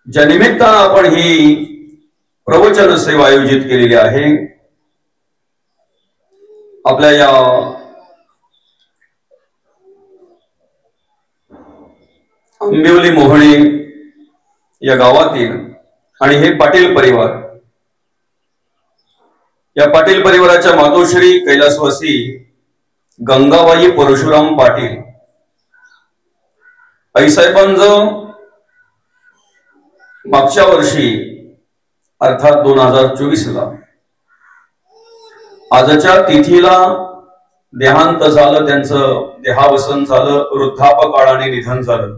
ज्या निमित्तानं आपण ही प्रवचन सेवा आयोजित केलेली आहे, आपल्या या आंबिवली मोहणे या गावातील आणि हे पाटील परिवार, या पाटील परिवाराच्या मातोश्री कैलासवासी गंगाबाई परशुराम पाटील आईसाहेबांचं मागच्या वर्षी अर्थात 2024 ला आजच्या तिथीला देहांत झालं, त्यांचं देहावसन झालं, वृद्धापकाळाने निधन झालं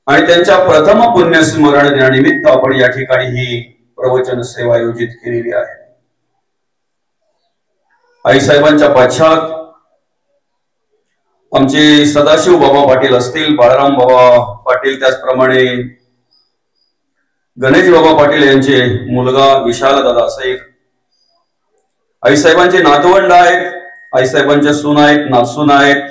आणि त्यांच्या प्रथम पुण्यस्मरण दिनानिमित्त आपण या ठिकाणी ही प्रवचन सेवा आयोजित केलेली आहे। आईसाहेबांच्या पश्चात आमचे सदाशिव बाबा पाटील असतील, बाळाराम बाबा पाटील, त्याचप्रमाणे गणेश बाबा पाटील यांचे मुलगा विशाल दादा असेल, आईसाहेबांचे नातवंड आहेत, आईसाहेबांच्या सून आहेत, नातसून आहेत,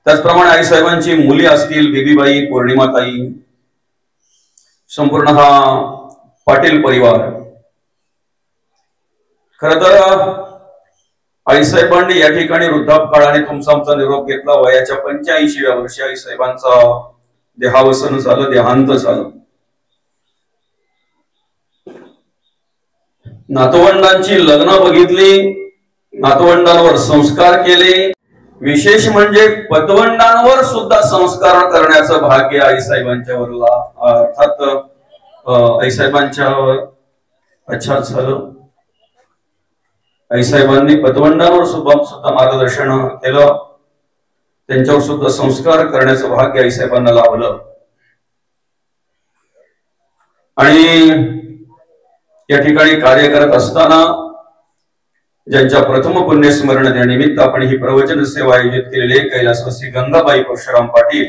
त्याचप्रमाणे आईसाहेबांची मुली असतील, बेबीबाई, पौर्णिमाताई, संपूर्ण हा पाटील परिवार। खरं तर आईसाहेबांनी या ठिकाणी वृद्धापकाळाने तुमचा आमचा निरोप घेतला। वयाच्या 85व्या वर्षी आईसाहेबांचा देहावसन झालं, देहांत झालं। नातवंडांची लग्न बघितली, नातवंडांवर संस्कार केले, विशेष म्हणजे पतवंडांवर सुद्धा संस्कार करण्याचं भाग्य आईसाहेबांच्यावरला अर्थात आईसाहेबांच्यावर अच्छा झालं। आईसाहेबांनी पतवंडांवर सुद्धा मार्गदर्शन केलं, त्यांच्यावर सुद्धा संस्कार करण्याचं भाग्य आईसाहेबांना लाभलं। आणि या ठिकाणी कार्य करत असताना ज्यांच्या प्रथम पुण्यस्मरण दिनानिमित्त आपण ही प्रवचन सेवा आयोजित केलेली कैलासवासी गंगाबाई परशुराम पाटील,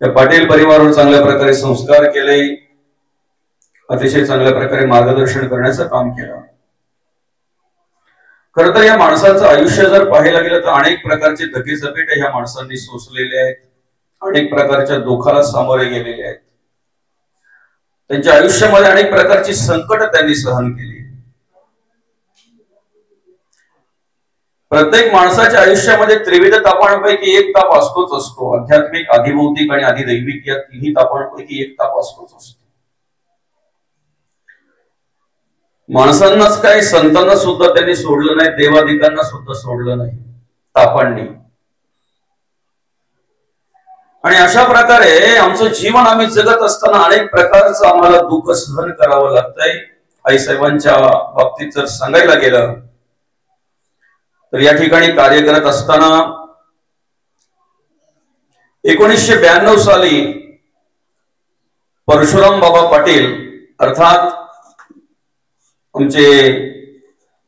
या पाटील परिवारावर चांगल्या प्रकारे संस्कार केले, अतिशय चांगल्या प्रकारे मार्गदर्शन करण्याचं काम केलं। खरं तर या माणसाचं आयुष्य जर पाहायला गेलं तर अनेक प्रकारचे धकेचपेट ह्या माणसांनी सोसलेले आहेत, अनेक प्रकारच्या दुःखाला सामोरे गेलेले आहेत, त्यांच्या आयुष्यामध्ये अनेक प्रकारची संकट त्यांनी सहन केली। प्रत्येक माणसाच्या आयुष्यामध्ये त्रिविध तापांपैकी एक ताप असतोच असतो, आध्यात्मिक, आधिभौतिक आणि आधिदैविक या तिन्ही तापांपैकी एक ताप असतोच असतो। माणसांनाच काय, संतांना सुद्धा त्यांनी सोडलं नाही, देवादिकांना सुद्धा सोडलं नाही तापांनी। आणि अशा प्रकारे आमचं जीवन आम्ही जगत असताना अनेक प्रकारचं आम्हाला दुःख सहन करावं लागतंय। आईसाहेबांच्या बाबतीत जर सांगायला गेलं तर या ठिकाणी कार्य करत असताना 1992 साली परशुराम बाबा पाटील अर्थात आमचे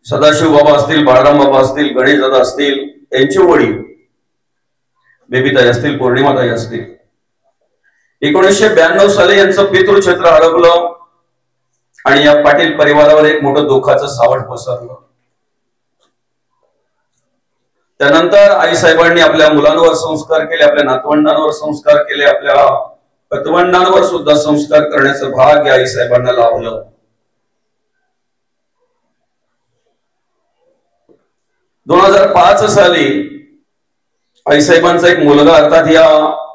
सदाशिव बाबा असतील, बाळाराम बाबा असतील, गणेश दादा असतील, यांचे वडील बेबीताई असतील, पौर्णिमाताई असतील, 1992 साली यांचं पितृक्षेत्र हरपलं आणि या पाटील परिवारावर एक मोठं दुःखाचं सावट पसरलं। त्यानंतर आईसाहेबांनी आपल्या मुलांवर संस्कार केले, आपल्या नातवंडांवर संस्कार केले, आपल्या पतवंडांवर सुद्धा संस्कार करण्याचं भाग्य आईसाहेबांना लाभलं। 2005 साली आईसाहेबांचा एक मुलगा अर्थात या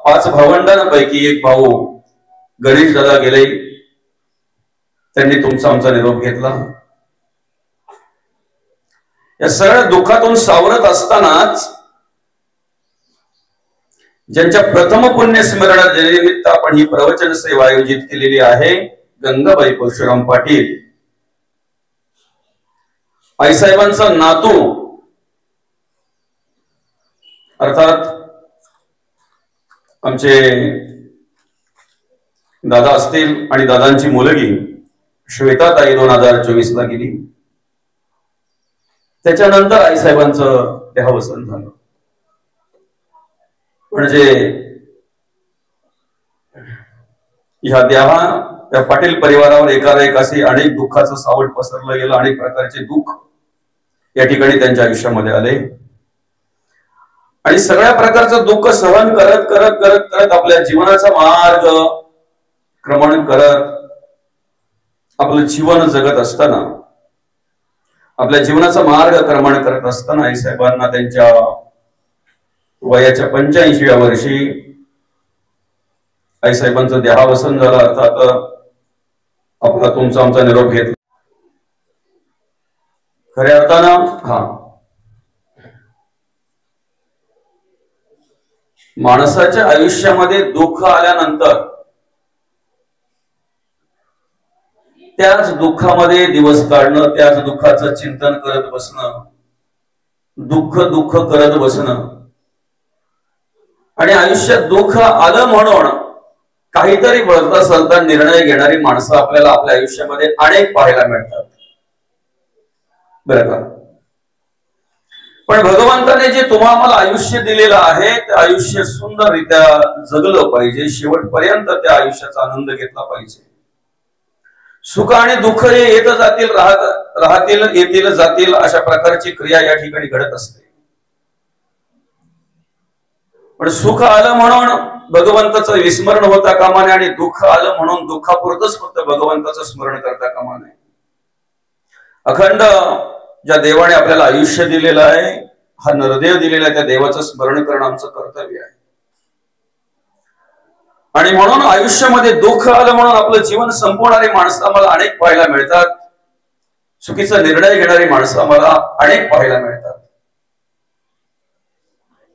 5 भावंडांपैकी एक भाऊ गणेश दादा गेले, त्यांनी तुमचा आमचा निरोप घेतला। या सगळ्या दुःखातून सावरत असतानाच ज्यांच्या प्रथम पुण्यस्मरण दिनानिमित्त आपण ही प्रवचन सेवा आयोजित केलेली आहे, गंगाबाई परशुराम पाटील, आईसाहेबांचा नातू अर्थात आमचे दादा असतील आणि दादांची मुलगी श्वेताताई 2024 ला गेली। त्याच्यानंतर आईसाहेबांचं देहावसन झालं। म्हणजे या पाटील परिवारावर एकाएक असे अनेक दुःखाचं सावट पसरलं गेलं, अनेक प्रकारचे दुःख या ठिकाणी त्यांच्या आयुष्यामध्ये आले। आणि सगळ्या प्रकारचं दुःख सहन करत करत करत करत आपल्या जीवनाचा मार्ग क्रमण करत आपलं जीवन जगत असताना, आपल्या जीवनाचा मार्ग क्रमण करत असताना आईसाहेबांना त्यांच्या वयाच्या 85व्या वर्षी आईसाहेबांचं देहावसन झालं. अर्थात आपला तुमचा आमचा निरोप घेतला. खऱ्या अर्थानं माणसाच्या आयुष्यामध्ये दुःख आल्यानंतर त्याच दुःखामध्ये दिवस काढणं, त्याच दुःखाचं चिंतन करत बसणं, दुःख दुःख करत बसणं आणि आयुष्यात दुःख आलं म्हणून काहीतरी वळता सलता निर्णय घेणारी माणसं आपल्याला आपल्या आयुष्यामध्ये अनेक पाहायला मिळतात, बरं का. पण भगवंताने जे तुम्हाला आयुष्य दिलेलं आहे ते आयुष्य सुंदररित्या जगलं पाहिजे. शेवटपर्यंत त्या आयुष्याचा आनंद घेतला पाहिजे. सुख आणि दुःख हे येत जातील, राहतील, येतील, जातील, अशा प्रकारची क्रिया या ठिकाणी घडत असते. पण सुख आलं म्हणून भगवंताचं विस्मरण होता कामा नये आणि दुःख आलं म्हणून दुःखापुरतच फक्त भगवंताचं स्मरण करता कामा नये. अखंड ज्या देवाने आपल्याला आयुष्य दिलेलं आहे, हा नरदेव दिलेला आहे, त्या देवाचं स्मरण करणं आमचं कर्तव्य आहे. आणि म्हणून आयुष्यामध्ये दुःख आलं म्हणून आपलं जीवन संपवणारी माणसं आम्हाला अनेक पाहायला मिळतात. चुकीचा निर्णय घेणारी माणसं आम्हाला अनेक पाहायला मिळतात.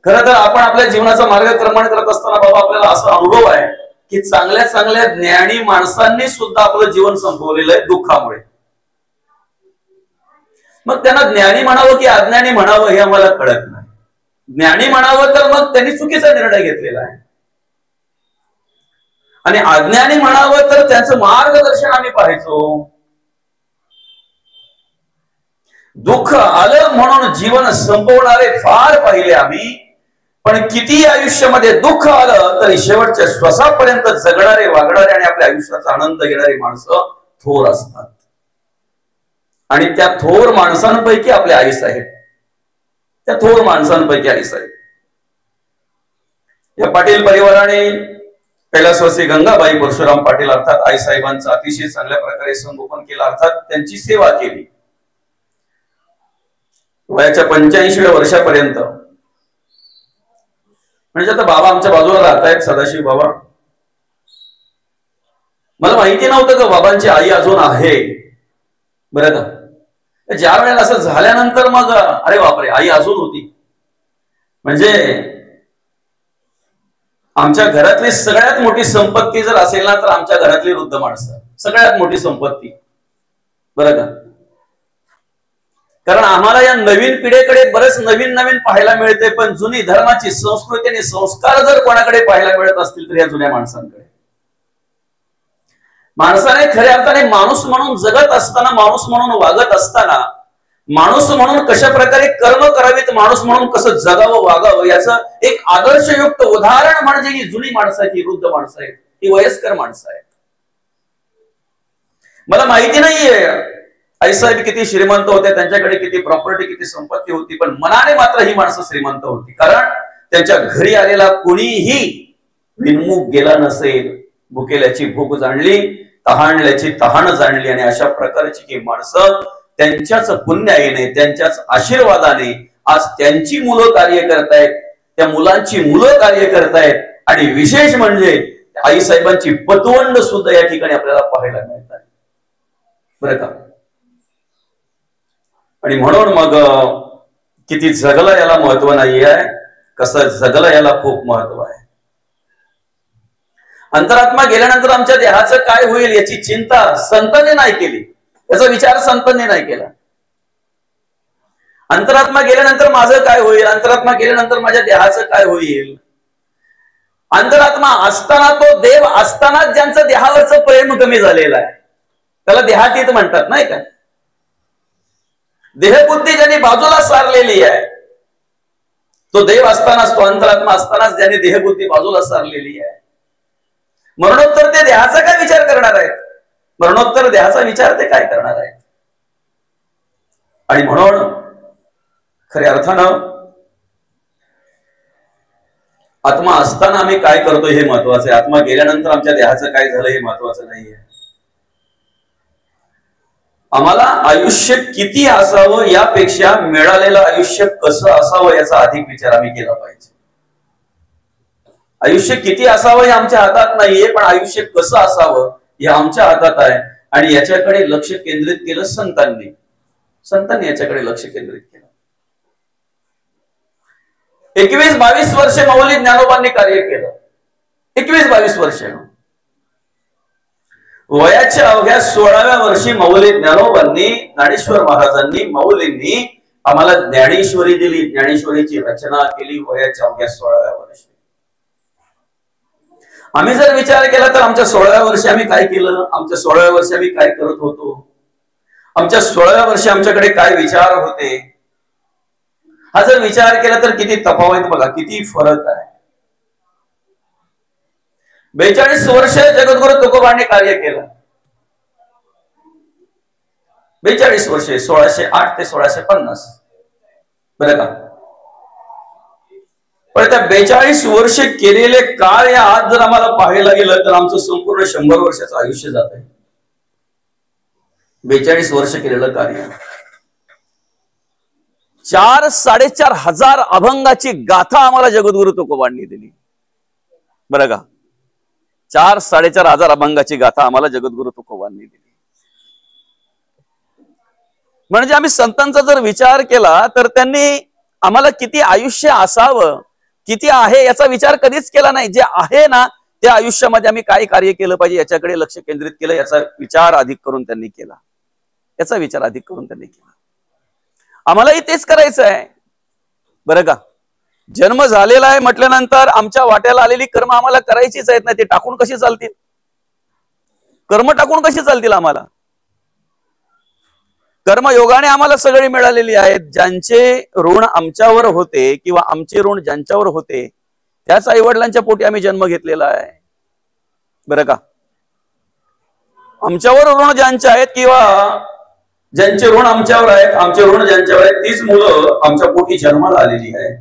खरं तर आपण आपल्या जीवनाचा मार्गक्रमण करत असताना बाबा आपल्याला असा अनुभव आहे की चांगल्या चांगल्या ज्ञानी माणसांनी सुद्धा आपलं जीवन संपवलेलं आहे दुःखामुळे. मग त्यांना ज्ञानी म्हणावं की अज्ञानी म्हणावं हे आम्हाला कळत नाही. ज्ञानी म्हणावं तर मग त्यांनी चुकीचा निर्णय घेतलेला आहे, आणि अज्ञानी म्हणावं तर त्यांचं मार्गदर्शन आम्ही पाहायचो. दुःख आलं म्हणून जीवन संपवणारे फार पाहिले आम्ही, पण किती आयुष्यामध्ये दुःख आलं तरी शेवटच्या श्वासापर्यंत जगणारे, वागणारे आणि आपल्या आयुष्याचा आनंद घेणारी माणसं थोर असतात. आणि त्या थोर माणसांपैकी आपले आईसाहेब, त्या थोर माणसांपैकी आईसाहेब. या पाटील परिवाराने कैलासवासी गंगाबाई परशुराम पाटील अर्थात आईसाहेबांचं अतिशय चांगल्या प्रकारे संगोपन केलं, अर्थात त्यांची सेवा केली. वयाच्या 85व्या वर्षापर्यंत. म्हणजे आता बाबा आमच्या बाजूला राहत आहेत, सदाशिव बाबा. मला माहिती नव्हतं का बाबांची आई अजून आहे, बरं का. ज्या वेळेला असं झाल्यानंतर मग अरे बापरे, आई अजून होती. म्हणजे आमच्या घरातली सगळ्यात मोठी संपत्ती जर असेल ना तर आमच्या घरातली वृद्ध माणसं सगळ्यात मोठी संपत्ती, बरं का. कारण आम्हाला या नवीन पिढीकडे बरेच नवीन नवीन पाहायला मिळते, पण जुनी धर्माची संस्कृती आणि संस्कार जर कोणाकडे पाहायला मिळत असतील तर या जुन्या माणसांकडे. माणसाने खऱ्या अर्थाने माणूस म्हणून जगत असताना, माणूस म्हणून वागत असताना, माणूस म्हणून कशा प्रकारे कर्म करावीत, माणूस म्हणून कसं जगावं, वागावं, याचं एक आदर्शयुक्त उदाहरण म्हणजे ही जुनी माणसं आहेत, ही वृद्ध माणसं आहेत, ही वयस्कर माणसं आहेत. मला माहिती नाहीये आईसाहेब किती श्रीमंत होते, त्यांच्याकडे किती प्रॉपर्टी, किती संपत्ती होती, पण मनाने मात्र ही माणसं श्रीमंत होती. कारण त्यांच्या घरी आलेला कोणीही विनमुख गेला नसेल. भुकेल्याची भूक जाणली, तहानल्याची तहान जाणली, आणि अशा प्रकारची ही माणसं त्यांच्याच पुण्याने, त्यांच्याच आशीर्वादाने आज त्यांची मुलं कार्य करतायत, त्या मुलांची मुलं कार्य करतायत, आणि विशेष म्हणजे आईसाहेबांची पतवंड सुद्धा या ठिकाणी आपल्याला पाहायला मिळतात, बरं का. आणि म्हणून मग किती जगला याला महत्व नाही आहे, कसं जगला याला खूप महत्व आहे. अंतरात्मा गेल्यानंतर आमच्या देहाचं काय होईल याची चिंता संतांनी नाही केली, याचा विचार संतांनी नाही केला. अंतरात्मा गेल्यानंतर माझं काय होईल, अंतरात्मा गेल्यानंतर माझ्या देहाचं काय होईल. अंतरात्मा असताना, तो देव असताना ज्यांचं देहावरचं प्रेम कमी झालेलं आहे त्याला देहातीत म्हणतात, नाही का. देहबुद्धी ज्यांनी बाजूला सारलेली आहे, तो देव असतानाच, तो अंतरात्मा असतानाच ज्यांनी देहबुद्धी बाजूला सारलेली आहे, मरणोत्तर ते देहाचा काय विचार करणार आहेत, मरणोत्तर देहाचा विचार ते काय करणार आहेत. आणि म्हणून खऱ्या अर्थानं आत्मा असताना आम्ही काय करतो हे महत्वाचं आहे, आत्मा गेल्यानंतर आमच्या देहाचं काय झालं हे महत्वाचं नाहीये. आम्हाला आयुष्य किती असावं यापेक्षा मिळालेलं आयुष्य कसं असावं याचा अधिक विचार आम्ही केला पाहिजे. आयुष्य किती असावं हे आमच्या हातात नाहीये, पण आयुष्य कसं असावं हे आमच्या हातात आहे. आणि याच्याकडे लक्ष केंद्रित केलं संतांनी याच्याकडे लक्ष केंद्रित केलं. 21-22 वर्षे माऊली ज्ञानोबांनी कार्य केलं. 21-22 वर्षे. वयाच्या अवघ्या 16व्या वर्षी माऊली ज्ञानोबांनी, ज्ञानेश्वर महाराजांनी, माऊलींनी आम्हाला ज्ञानेश्वरी दिली. ज्ञानेश्वरीची रचना केली वयाच्या अवघ्या 16व्या वर्षी. आम्ही जर विचार केला तर आमच्या 16व्या वर्षी आम्ही काय केलं, आमच्या 16व्या वर्षी आम्ही काय करत होतो, आमच्या 16व्या वर्षी आमच्याकडे काय विचार होते, हा जर विचार केला तर किती तफावत बघा, किती फरक आहे. 42 वर्ष जगद्गुरु तुकोबांनी कार्य केलं. 42 वर्षे 1608 ते 1650 बरं का. पण त्या 42 वर्ष केलेले कार्य आज जर आम्हाला पाहायला गेलं तर आमचं संपूर्ण 100 वर्षाचं आयुष्य जात आहे. 42 वर्ष केलेलं कार्य. 4-4.5 हजार अभंगाची गाथा आम्हाला जगद्गुरु तुकोबांनी दिली बरं का. 4-4.5 हजार अभंगाची गाथा आम्हाला जगद्गुरु तुकोबांनी दिली. म्हणजे आम्ही संतांचा जर विचार केला तर त्यांनी आम्हाला किती आयुष्य असावं, किती आहे याचा विचार कधीच केला नाही. जे आहे ना त्या आयुष्यामध्ये आम्ही काय कार्य केलं पाहिजे याच्याकडे लक्ष केंद्रित केलं. याचा विचार अधिक करून त्यांनी केला. आम्हालाही तेच करायचं आहे बरं का. जन्म झालेला आहे म्हटल्यानंतर आमच्या वाट्याला आलेली कर्म आम्हाला करायचीच आहेत ना. ते टाकून कशी चालतील, कर्म टाकून कशी चालतील. आम्हाला कर्मयोगाने आम्हाला सगळी मिळालेली आहेत. ज्यांचे ऋण आमच्यावर होते किंवा आमचे ऋण ज्यांच्यावर होते त्याच आई वडिलांच्या पोटी आम्ही जन्म घेतलेला आहे बरं का. आमच्यावर ऋण ज्यांचे आहेत किंवा ज्यांचे ऋण आमच्यावर आहेत, आमचे ऋण ज्यांच्यावर आहेत, तीच मुलं आमच्या पोटी जन्माला आलेली आहेत.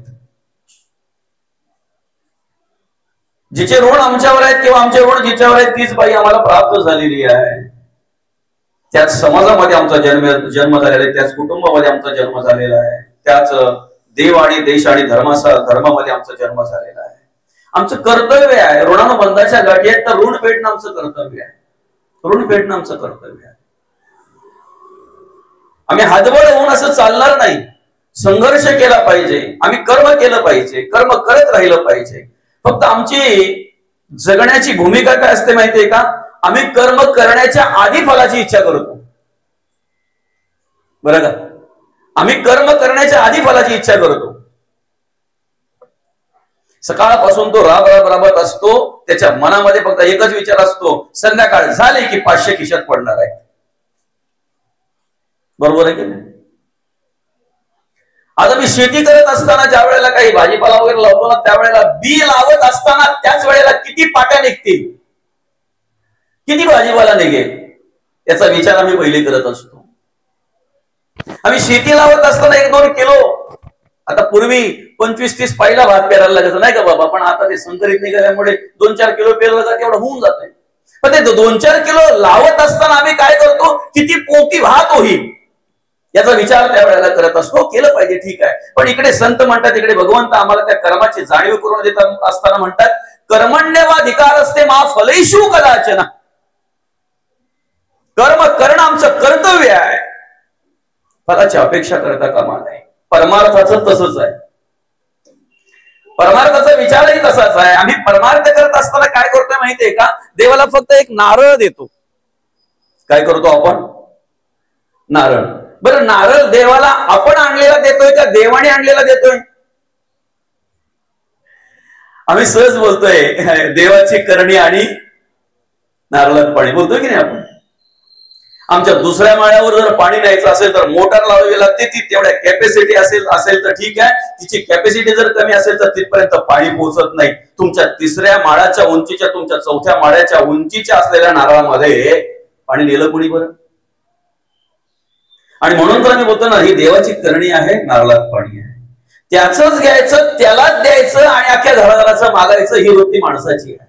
जिचे ऋण आमच्यावर आहेत किंवा आमचे ऋण जिच्यावर आहेत तीच बाई आम्हाला प्राप्त झालेली आहे. त्याच समाजामध्ये आमचा जन्म झालेला आहे, त्याच कुटुंबामध्ये आमचा जन्म झालेला आहे, त्याच देव आणि देश आणि धर्मामध्ये आमचा जन्म झालेला आहे. आमचं कर्तव्य आहे. ऋणानुबंधाच्या गाठी आहेत तर ऋण फेडणं आमचं कर्तव्य आहे. आम्ही हातबळ होऊन असं चालणार नाही. संघर्ष केला पाहिजे. आम्ही कर्म केलं पाहिजे. कर्म करत राहिलं पाहिजे. फक्त आमची जगण्याची भूमिका काय असते माहितीये का? आम्ही कर्म करण्याच्या आधी फलाची इच्छा करतो बरं का. आम्ही कर्म करण्याच्या आधी फलाची इच्छा करतो. सकाळपासून तो राबत असतो. त्याच्या मनामध्ये फक्त एकच विचार असतो, संध्याकाळ झाली की 500 खिशात पडणार आहे. बरोबर आहे की नाही? आता मी शेती करत असताना ज्या वेळेला काही भाजीपाला वगैरे लावतो ना त्यावेळेला बी लावत असताना त्याच वेळेला किती पाट्या निघतील, किती भाजीपाला निघेल याचा विचार आम्ही पहिले करत असतो. आम्ही शेती लावत असताना 1-2 किलो, आता पूर्वी 25-30 पायला भात पेरायला लागायचं नाही का बाबा, पण आता ते संकरित निघाल्यामुळे 2-4 किलो पेरलं तर तेवढं होऊन जात आहे. पण ते 2-4 किलो लावत असताना आम्ही काय करतो, किती पोती भात होईल याचा विचार त्यावेळेला करत असतो. केलं पाहिजे, ठीक आहे. पण इकडे संत म्हणतात, इकडे भगवंत आम्हाला त्या कर्माची जाणीव करून देत असताना म्हणतात, कर्मण्यवाधिकार असते मा फलेषु कदाचन. कर्म करणं आमचं कर्तव्य आहे, फलाची अपेक्षा करता कामा नये. परमार्थाचं तसंच आहे. परमार्थाचा विचारही तसाच आहे. आम्ही परमार्थ करत असताना काय करतोय माहितीये का? देवाला फक्त एक नारळ देतो. काय करतो आपण? नारळ. बरं, नारळ देवाला आपण आणलेला देतोय का देवाने आणलेला देतोय? आम्ही सहज बोलतोय देवाची करणी आणि नारळात पाणी बोलतोय की नाही आपण? आमच्या दुसऱ्या माळ्यावर जर पाणी न्यायचं असेल तर मोटर लावावी लागते. ती तेवढ्या कॅपॅसिटी असेल तर ठीक आहे. तिची कॅपॅसिटी जर कमी असेल तर तिथपर्यंत पाणी पोहोचत नाही. तुमच्या 3ऱ्या माळ्याच्या उंचीच्या, तुमच्या 4थ्या माळ्याच्या उंचीच्या असलेल्या नारळामध्ये पाणी नेलं कोणी बरं? आणि म्हणून तर आम्ही बोलतो ना, ही देवाची करणी आहे, नारळात पाणी आहे. त्याचंच घ्यायचं, त्यालाच द्यायचं आणि अख्ख्या घराघराचं मागायचं, ही वृत्ती माणसाची आहे.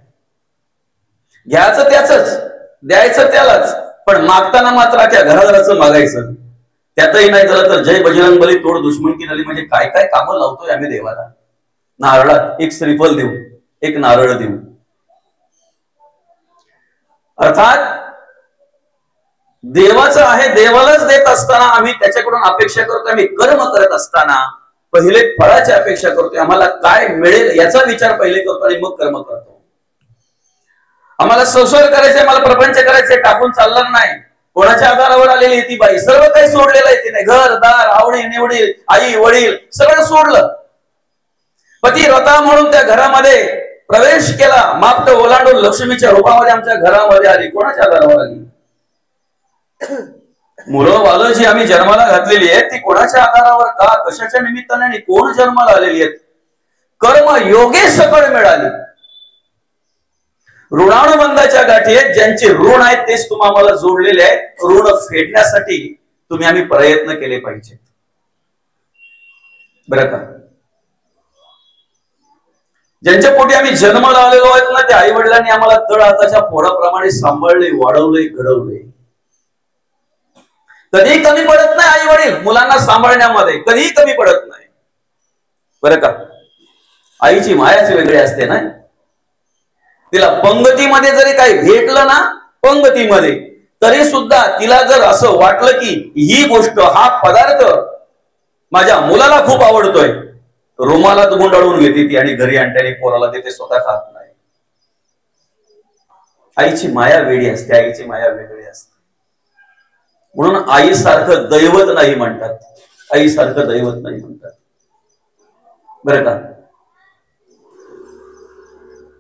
घ्यायचं त्याचंच, द्यायचं त्यालाच, पण मागताना मात्र अख्ख्या घराघराचं मागायचं. त्यातही नाही झालं तर जय बजरंग बली तोड दुश्मन की नली, म्हणजे काय काय कामं लावतोय आम्ही देवाला. नारळात एक श्रीफल देऊ, एक नारळ देऊ. अर्थात देवाचं आहे, देवालाच देत असताना आम्ही त्याच्याकडून अपेक्षा करतोय. आम्ही कर्म करत असताना पहिले फळाची अपेक्षा करतोय. आम्हाला काय मिळेल याचा विचार पहिले करतो आणि मग कर्म करतो. आम्हाला संसार करायचे, मला प्रपंच करायचे, टाकून चालणार नाही. कोणाच्या आधारावर आलेली ती बाई, सर्व काही सोडलेलं आहे तिने. घर दार आवडी निवडी आई वडील सगळं सोडलं. पती व्रता म्हणून त्या घरामध्ये प्रवेश केला, मापट ओलांडून लक्ष्मीच्या रूपामध्ये आमच्या घरामध्ये आली. कोणाच्या आधारावर आली? मुलं बालं जी आम्ही जन्माला घातलेली आहेत ती कोणाच्या आधारावर, का, कशाच्या निमित्ताने आणि कोण जन्माला आलेली आहेत? कर्म योगे सकळ मिळाली. ऋणानुबंधाच्या गाठी आहेत, ज्यांचे ऋण आहेत तेच तुम्हाला जोडलेले आहेत. ऋण फेडण्यासाठी तुम्ही आम्ही प्रयत्न केले पाहिजे, बरं का? ज्यांच्या पोटी आम्ही जन्माला आलेलो आहेत ना, त्या आई वडिलांनी आम्हाला तळ हाताच्या फोडाप्रमाणे सांभाळले, वाढवले, घडवले. कधीही कमी पडत नाही आई वडील मुलांना सांभाळण्यामध्ये, कधीही कमी पडत नाही, बरं का? आईची मायाच वेगळी असते ना. तिला पंगतीमध्ये जरी काही भेटलं ना, पंगतीमध्ये, तरी सुद्धा तिला जर असं वाटलं की ही गोष्ट, हा पदार्थ माझ्या मुलाला खूप आवडतोय, रुमालात गुंडाळून घेते ती आणि घरी आणते आणि पोराला देते, स्वतः खात नाही. आईची माया वेगळी असते, आईची माया वेगळी असते. म्हणून आईसारखं दैवत नाही म्हणतात, आईसारखं दैवत नाही म्हणतात, बरं का?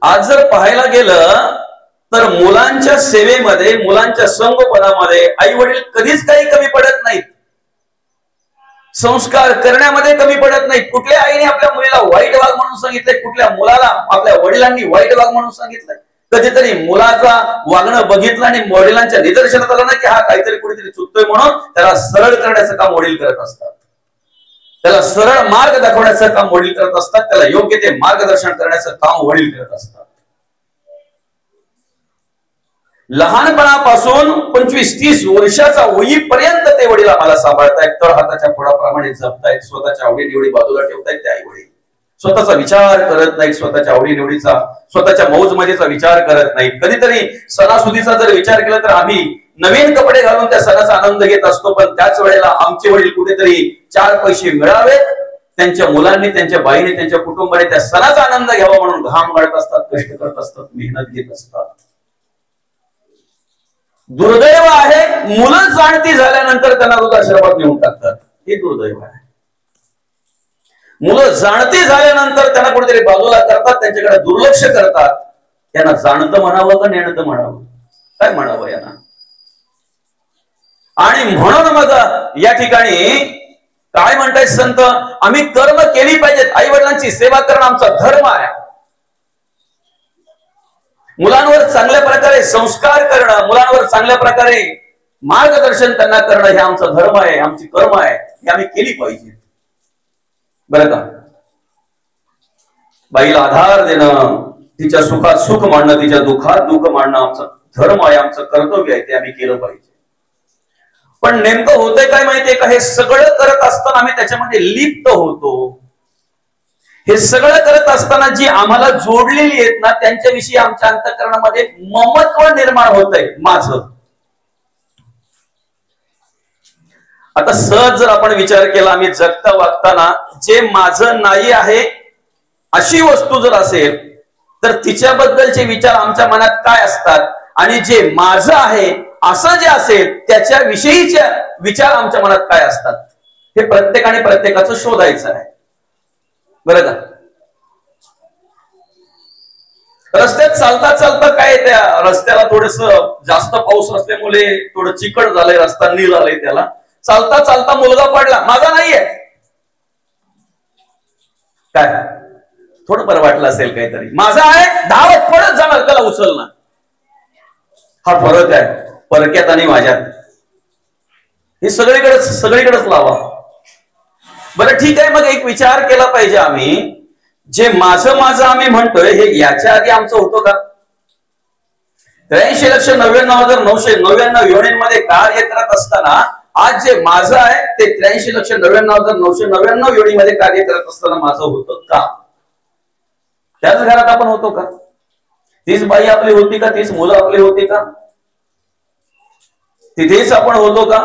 आज जर पाहायला गेलं तर मुलांच्या सेवेमध्ये, मुलांच्या संगोपनामध्ये आई वडील कधीच काही कमी पडत नाहीत. संस्कार करण्यामध्ये कमी पडत नाहीत. कुठल्या आईने आपल्या मुलीला वाईट वाग म्हणून सांगितलंय? कुठल्या मुलाला आपल्या वडिलांनी वाईट वाग म्हणून सांगितलंय? कधीतरी मुलाचा वागणं बघितलं आणि वडिलांच्या निदर्शनात आलं ना की हा काहीतरी कुठेतरी चुकतोय, म्हणून त्याला सरळ करण्याचं काम वडील करत असतात. त्याला सरळ मार्ग दाखवण्याचं काम वडील करत असतात. त्याला योग्य ते मार्गदर्शन करण्याचं काम वडील करत असतात. लहानपणापासून 25-30 वर्षाचा होईपर्यंत ते वडील आम्हाला सांभाळतायत, तळ हाताच्या फोडाप्रमाणे जपतायत, स्वतःच्या आवडीनिवडी बाजूला ठेवतायत. ते आई वडील स्वतःचा विचार करत नाहीत, स्वतःच्या आवडीनिवडीचा, स्वतःच्या मौज मजेचा विचार करत नाहीत. कधीतरी सणासुदीचा जर विचार केला तर आम्ही नवीन कपडे घालून त्या सणाचा आनंद घेत असतो, पण त्याच वेळेला आमचे वडील कुठेतरी 4 पैसे मिळावेत, त्यांच्या मुलांनी, त्यांच्या बाईने, त्यांच्या कुटुंबाने त्या सणाचा आनंद घ्यावा म्हणून घाम गाळत असतात, कष्ट करत असतात, मेहनत घेत असतात. दुर्दैव आहे, मुलं जाणती झाल्यानंतर त्यांना वृद्धाश्रमात नेऊन टाकतात. हे दुर्दैव आहे. मुलं जाणती झाल्यानंतर त्यांना कुठेतरी बाजूला करतात, त्यांच्याकडे दुर्लक्ष करतात. त्यांना जाणतं म्हणावं का नेणतं म्हणावं, काय म्हणावं यांना? आणि म्हणून मग या ठिकाणी काय म्हणतायत संत, आम्ही कर्म केली पाहिजेत. आई वडिलांची सेवा करणं आमचा धर्म आहे. मुलांवर चांगल्या प्रकारे संस्कार करणं, मुलांवर चांगल्या प्रकारे मार्गदर्शन त्यांना करणं हे आमचा धर्म आहे, आमची कर्म आहे, हे आम्ही केली पाहिजे, बरं का? बाईला आधार देणं, तिच्या सुखात सुख मांडणं, तिच्या दुःखात दुःख मांडणं आमचा धर्म आहे, आमचं कर्तव्य आहे, ते आम्ही केलं पाहिजे. पण नेमकं होतंय काय माहितीये का? हे सगळं करत असताना आम्ही त्याच्यामध्ये लिप्त होतो. हे सगळं करत असताना जी आम्हाला जोडलेली आहेत ना, त्यांच्याविषयी आमच्या अंतःकरणामध्ये ममत्व निर्माण होतंय, माझं. आता सहज जर आपण विचार केला, आम्ही जगता वागताना जे माझं नाही आहे अशी वस्तू जर असेल तर तिच्याबद्दलचे विचार आमच्या मनात काय असतात, आणि जे माझं आहे असं जे असेल त्याच्या विषयीचे विचार आमच्या मनात काय असतात, हे प्रत्येकाने प्रत्येकाचं शोधायचं आहे, बरं का? रस्त्यात चालता चालता काय, त्या रस्त्याला थोडस जास्त पाऊस असल्यामुळे थोडं चिकट झालंय, रस्ता नील आलाय, त्याला चालता चालता मुलगा पडला, माझा नाहीये, काय थोडं बरं वाटलं असेल काहीतरी, माझा आहे, धावत पडत जाणार त्याला उचलणार. हा फरक आहे परक्यात आणि माझ्यात. हे सगळीकडेच लावा. बरं ठीक आहे, मग एक विचार केला पाहिजे आम्ही, जे माझं माझं आम्ही म्हणतोय हे याच्या आधी आमचं होतं का? 83,99,999 योनींमध्ये कार्य करत असताना आज जे माझं आहे ते 83,99,999 योनीमध्ये कार्य करत असताना माझं होतं का? त्याच घरात आपण होतो का? तीच बाई आपली होती का? तीच मुलं आपली होती का? तिथेच आपण होतो का?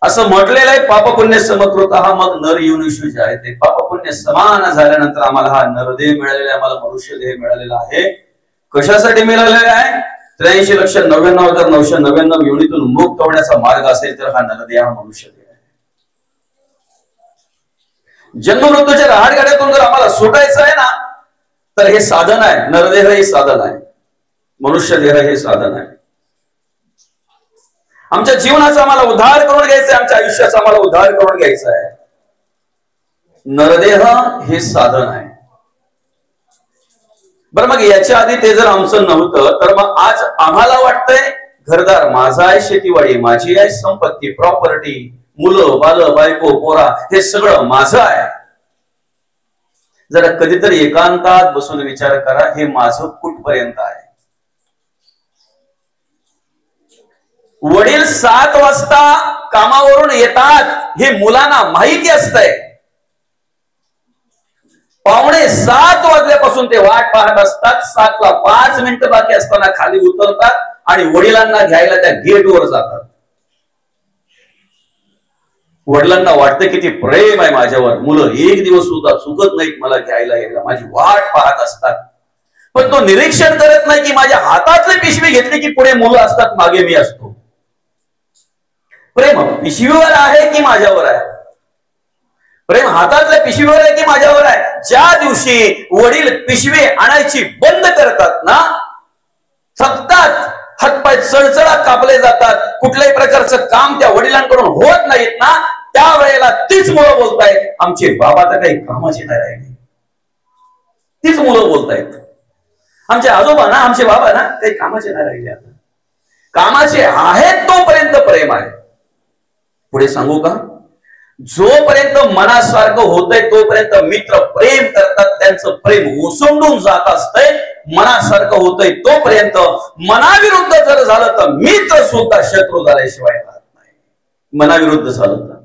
असं म्हटलेलं आहे, पाप पुण्य समकृत हा मग नर योनिषु आहे. ते पाप पुण्य समान झाल्यानंतर आम्हाला हा नरदेह मिळालेला आहे, आम्हाला मनुष्य देह मिळालेला आहे. कशासाठी मिळालेला आहे? 83,99,999 योनीतून मुक्त होण्याचा मार्ग असेल तर हा नरदेह, हा मनुष्य देह आहे. जन्म मृत्यूच्या राहाडगाड्यातून जर आम्हाला सुटायचं आहे ना, तर हे साधन आहे. नरदेह हे साधन आहे, मनुष्य देह हे साधन आहे. आमच्या जीवनाचा आम्हाला उद्धार करून घ्यायचा आहे, आमच्या आयुष्याचा आम्हाला उद्धार करून घ्यायचा आहे. नरदेह हे साधन आहे. बरं, मग याच्या आधी ते जर आमचं नव्हतं तर मग आज आम्हाला वाटतंय घरदार माझा आहे, शेतीवाडी माझी आहे, संपत्ती प्रॉपर्टी, मुलं बालं बायको पोरा हे सगळं माझं आहे. जरा कधीतरी एकांतात बसून विचार करा, हे माझं कुठपर्यंत आहे? वडील 7 वाजता कामावरून येतात हे मुलांना माहिती असतंय. 6:45 वाजल्यापासून ते वाट पाहत असतात. 7ला 5 मिनिटं बाकी असताना खाली उतरतात आणि वडिलांना घ्यायला त्या गेटवर जातात. वडिलांना वाटतं किती प्रेम आहे माझ्यावर, मुलं एक दिवस सुद्धा चुकत नाहीत मला घ्यायला यायला, माझी वाट पाहत असतात. पण तो निरीक्षण करत नाही की माझ्या हातातली पिशवी घेतली की पुढे मुलं असतात, मागे मी असतो. प्रेम पिशवीवर आहे की माझ्यावर आहे? प्रेम हातातल्या पिशवीवर आहे की माझ्यावर आहे? ज्या दिवशी वडील पिशवी आणायची बंद करतात ना, थकतात, हातपाय चळचळात कापले जातात, कुठल्याही प्रकारचं काम त्या वडिलांकडून होत नाहीत ना, त्यावेळेला तीच मुलं बोलतायत आमचे बाबा तर काही कामाचे नाही राहिले. तीच मुलं बोलतायत आमचे आजोबा ना, आमचे बाबा ना काही कामाचे नाही राहिले. आता कामाचे आहेत तोपर्यंत प्रेम आहे. पुढे सांगू का? जोपर्यंत मनासारखं होतंय तोपर्यंत मित्र प्रेम करतात, त्यांचं प्रेम ओसंडून जात असतंय. मनासारखं होतंय तोपर्यंत, मनाविरुद्ध जर झालं तर मित्र सुद्धा शत्रू झाल्याशिवाय राहत नाही. मनाविरुद्ध झालं तर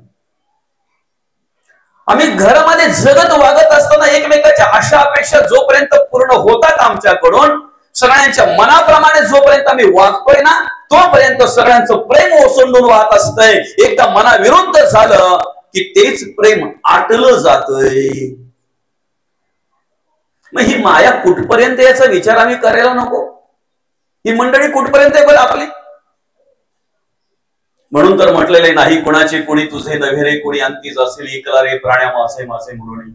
आम्ही घरामध्ये जगत वागत असताना एकमेकाच्या आशा अपेक्षा जोपर्यंत पूर्ण होतात आमच्याकडून, सगळ्यांच्या मनाप्रमाणे जोपर्यंत आम्ही वागतोय ना, तोपर्यंत सगळ्यांचं प्रेम ओसंडून वाहत असतंय. एकदा मनाविरुद्ध झालं की तेच प्रेम आटलं जातंय. मग ही माया कुठपर्यंत याचा विचार आम्ही करायला नको? ही मंडळी कुठपर्यंत आहे बरं आपली? म्हणून तर म्हटलेले नाही कोणाचे कोणी तुझे नव्हे रे, कोणी अंतीच असेल एकला रे प्राण्या मासे मासे म्हणून.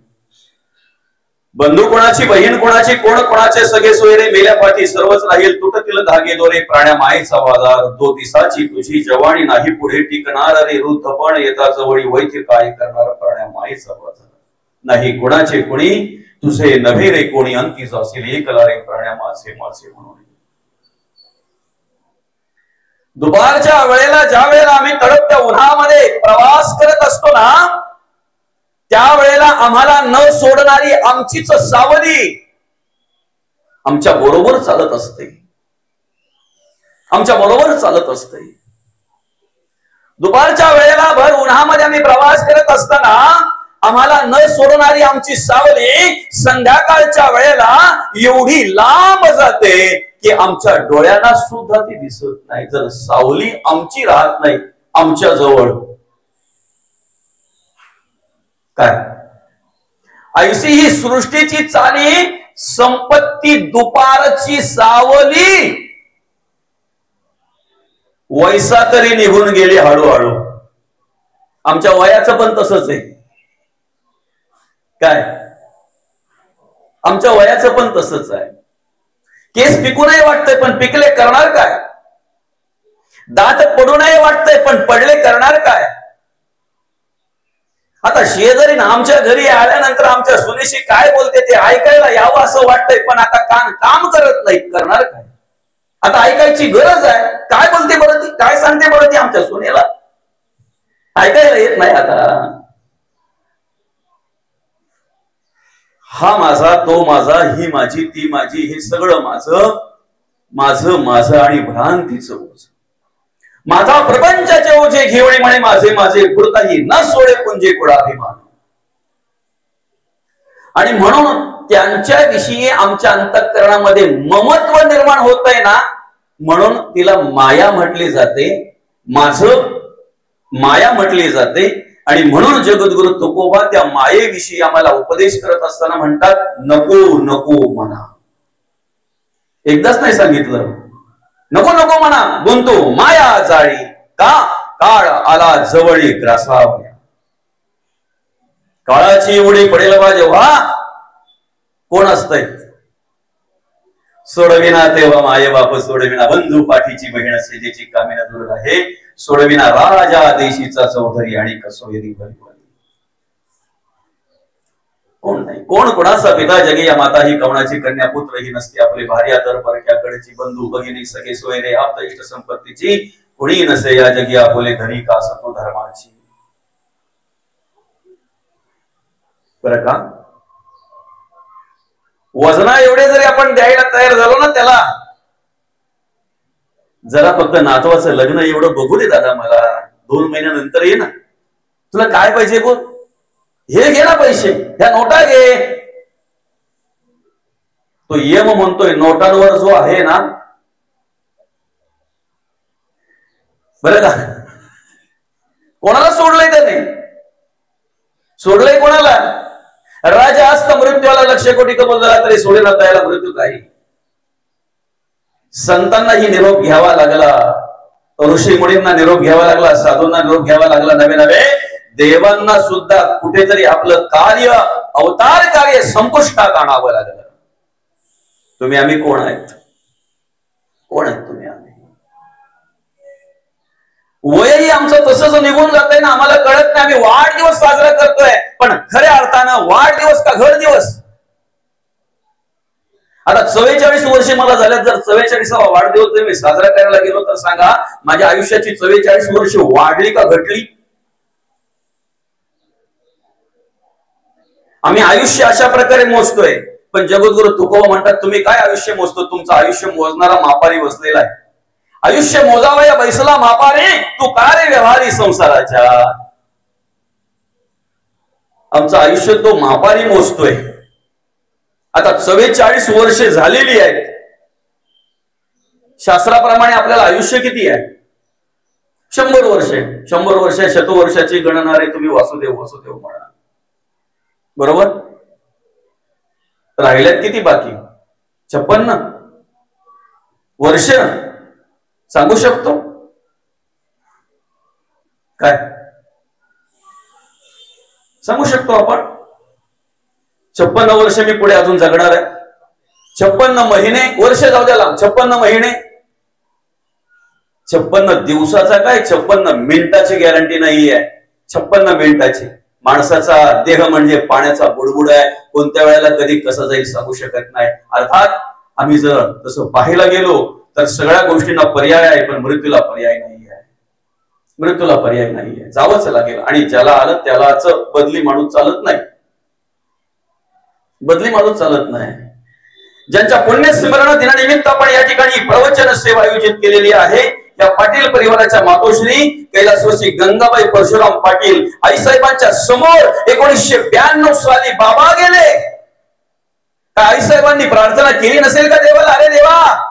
बंधू कोणाची, बहीण कोणाची, कोण कोणाचे सगळे सोयरे, मेल्या पाठी सर्वच राहील, तुटतील धागे दोरे प्राण्या मायेचा बाजार. 2 दिवसाची तुझी जवानी नाही पुढे टिकणार रे, वृद्धपण येता जवळी वैद्य काय करणार प्राण्या मायेचा बाजार. नाही कोणाचे कोणी तुझे नव्हे रे, कोणी अंतीच असेल एकला रे प्राण्या मासे मासे म्हणून. दुपारच्या वेळेला ज्या वेळेला आम्ही तडकत्या उन्हामध्ये प्रवास करत असतो ना, त्यावेळेला आम्हाला न सोडणारी आमचीच सावली आमच्या बरोबर चालत असते, आमच्या बरोबर चालत असते. दुपारच्या वेळेला भर उन्हामध्ये आम्ही प्रवास करत असताना आम्हाला न सोडणारी आमची सावली संध्याकाळच्या वेळेला एवढी लांब जाते की आमच्या डोळ्यांना सुद्धा ती दिसत नाही. जर सावली आमची राहत नाही आमच्या जवळ, काय ऐशी ही सृष्टीची चाली, संपत्ती दुपारची सावली, वैसा तरी निघून गेली हळूहळू. आमच्या वयाचं पण तसंच आहे. काय आमच्या वयाचं पण तसंच आहे. केस पिकू नये वाटतंय पण पिकले करणार काय? दात पडू नये वाटतंय पण पडले करणार काय? आता शेजारी ना आमच्या घरी आल्यानंतर आमच्या सुनेशी काय बोलते ते ऐकायला यावं असं वाटतंय, पण आता कान काम करत नाही, करणार काय? आता ऐकायची गरज आहे. काय बोलते बरं ती, काय सांगते बरं ती आमच्या सुनेला? ऐकायला येत नाही आता. हा माझा, तो माझा, ही माझी, ती माझी, हे सगळं माझं माझं माझं आणि भ्रांतीचं ओझ. माझा प्रपंचाचे ओझे घेवणे म्हणे माझे माझे पुरताही न सोडे पुंजे कुळाभिमान. आणि म्हणून त्यांच्या विषयी आमच्या अंतःकरणामध्ये ममत्व निर्माण होत आहे ना, म्हणून तिला माया म्हटली जाते, माझं माया म्हटली जाते. आणि म्हणून जगद्गुरु तुकोबा त्या मायेविषयी आम्हाला उपदेश करत असताना म्हणतात, नको नको म्हणा. एकदाच नाही सांगितलं, नको नको म्हणा गुंतू माया जाळी, का काळ आला जवळी ग्रासावया. काळाची उडी पडेल बा जेव्हा, कोण असतंय सोडविना तेव्हा माये बाप सोडविना, बंधू पाठीची बहीण असे ज्याची कामिना दूर आहे, सोडविना राजा देशीचा चौधरी आणि कसोयरी बलिवली. कोण नाही, कोण कोणाचा पिता जगी या माता ही कवणाची कन्या पुत्र ही नसते, आपले भार्या तर परक्याकडची, बंधू भगिनी सगळे सोयरे आप्त इष्ट संपत्तीची, कुणी नसे या जगी आपुले घरी का सतो धर्माची. बरं का, वजना एवढे जरी आपण द्यायला तयार झालो ना त्याला, जरा फक्त नातवाचं लग्न एवढं बघू दे दादा, मला 2 महिन्यानंतर ये ना, तुला काय पाहिजे बोल, हे घे ना पैसे, ह्या नोटा घे. तो यम म्हणतोय नोटांवर जो आहे ना, बरं का, कोणाला सोडलंय त्याने, सोडलंय कोणाला, राजा असता मृत्यूला 1,00,000 कोटी कमल झाला तरी सोडेला त्याला मृत्यू काही. संतांनाही निरोप घ्यावा लागला, ऋषी मुनींना निरोप घ्यावा लागला, साधूंना निरोप घ्यावा लागला, नवे नवे देवांना सुद्धा कुठेतरी आपलं कार्य, अवतार कार्य संपुष्टात आणावं लागलं. तुम्ही आम्ही कोण आहेत, कोण आहेत तुम्ही आम्ही. वयही आमचं तसंच निघून जातंय ना, आम्हाला कळत नाही. आम्ही वाढदिवस साजरा करतोय, पण खऱ्या अर्थानं वाढदिवस का घर दिवस. आता 44 वर्षे मला झाल्यात, जर 44वा वाढदिवस जर मी साजरा करायला गेलो तर सांगा, माझ्या आयुष्याची 44 वर्ष वाढली का घटली. आम्ही आयुष्य अशा प्रकारे मोजतोय, पण जगद्गुरु तुकोबा म्हणतात, तुम्ही काय आयुष्य मोजतो, तुमचं आयुष्य मोजणारा मापारी बसलेला आहे. आयुष्य मोजावया बैसला मापारे, तू का रे व्यवहारी संसाराच्या. आमचं आयुष्य तो मापारी मोजतोय. आता 44 वर्षे झालेली आहेत. शास्त्राप्रमाणे आपल्याला आयुष्य किती आहे, 100 वर्षे. 100 वर्ष शतवर्षाची गणना रे तुम्ही वासुदेव वासुदेव म्हणा, बरोबर. राहिल्यात किती बाकी, 56 वर्ष. सांगू शकतो काय, सांगू शकतो आपण 56 वर्ष मी पुढे अजून जगणार आहे. 56 महिने, वर्ष जाऊ द्याला, 56 महिने, 56 दिवसाचा काय, 56 मिनिटाची गॅरंटी नाही आहे. 56 मिनिटाची. माणसाचा देह म्हणजे पाण्याचा बुडबुड आहे, कोणत्या वेळेला कधी कसं जाईल सांगू शकत नाही. अर्थात आम्ही जर तसं पाहायला गेलो तर सगळ्या गोष्टींना पर्याय आहे, पण मृत्यूला पर्याय नाही आहे. मृत्यूला पर्याय नाही आहे, जावंच लागेल. आणि ज्याला आलं त्यालाच बदली माणूस चालत नाही, बदली माणूस चालत नाही. ज्यांच्या पुण्यस्मरण दिनानिमित्त आपण या ठिकाणी प्रवचन सेवा आयोजित केलेली आहे, या पाटील परिवाराच्या मातोश्री कैलासवासी गंगाबाई परशुराम पाटील आईसाहेबांच्या समोर 1992 साली बाबा गेले. का आईसाहेबांनी प्रार्थना केली नसेल का देवाला, अरे देवा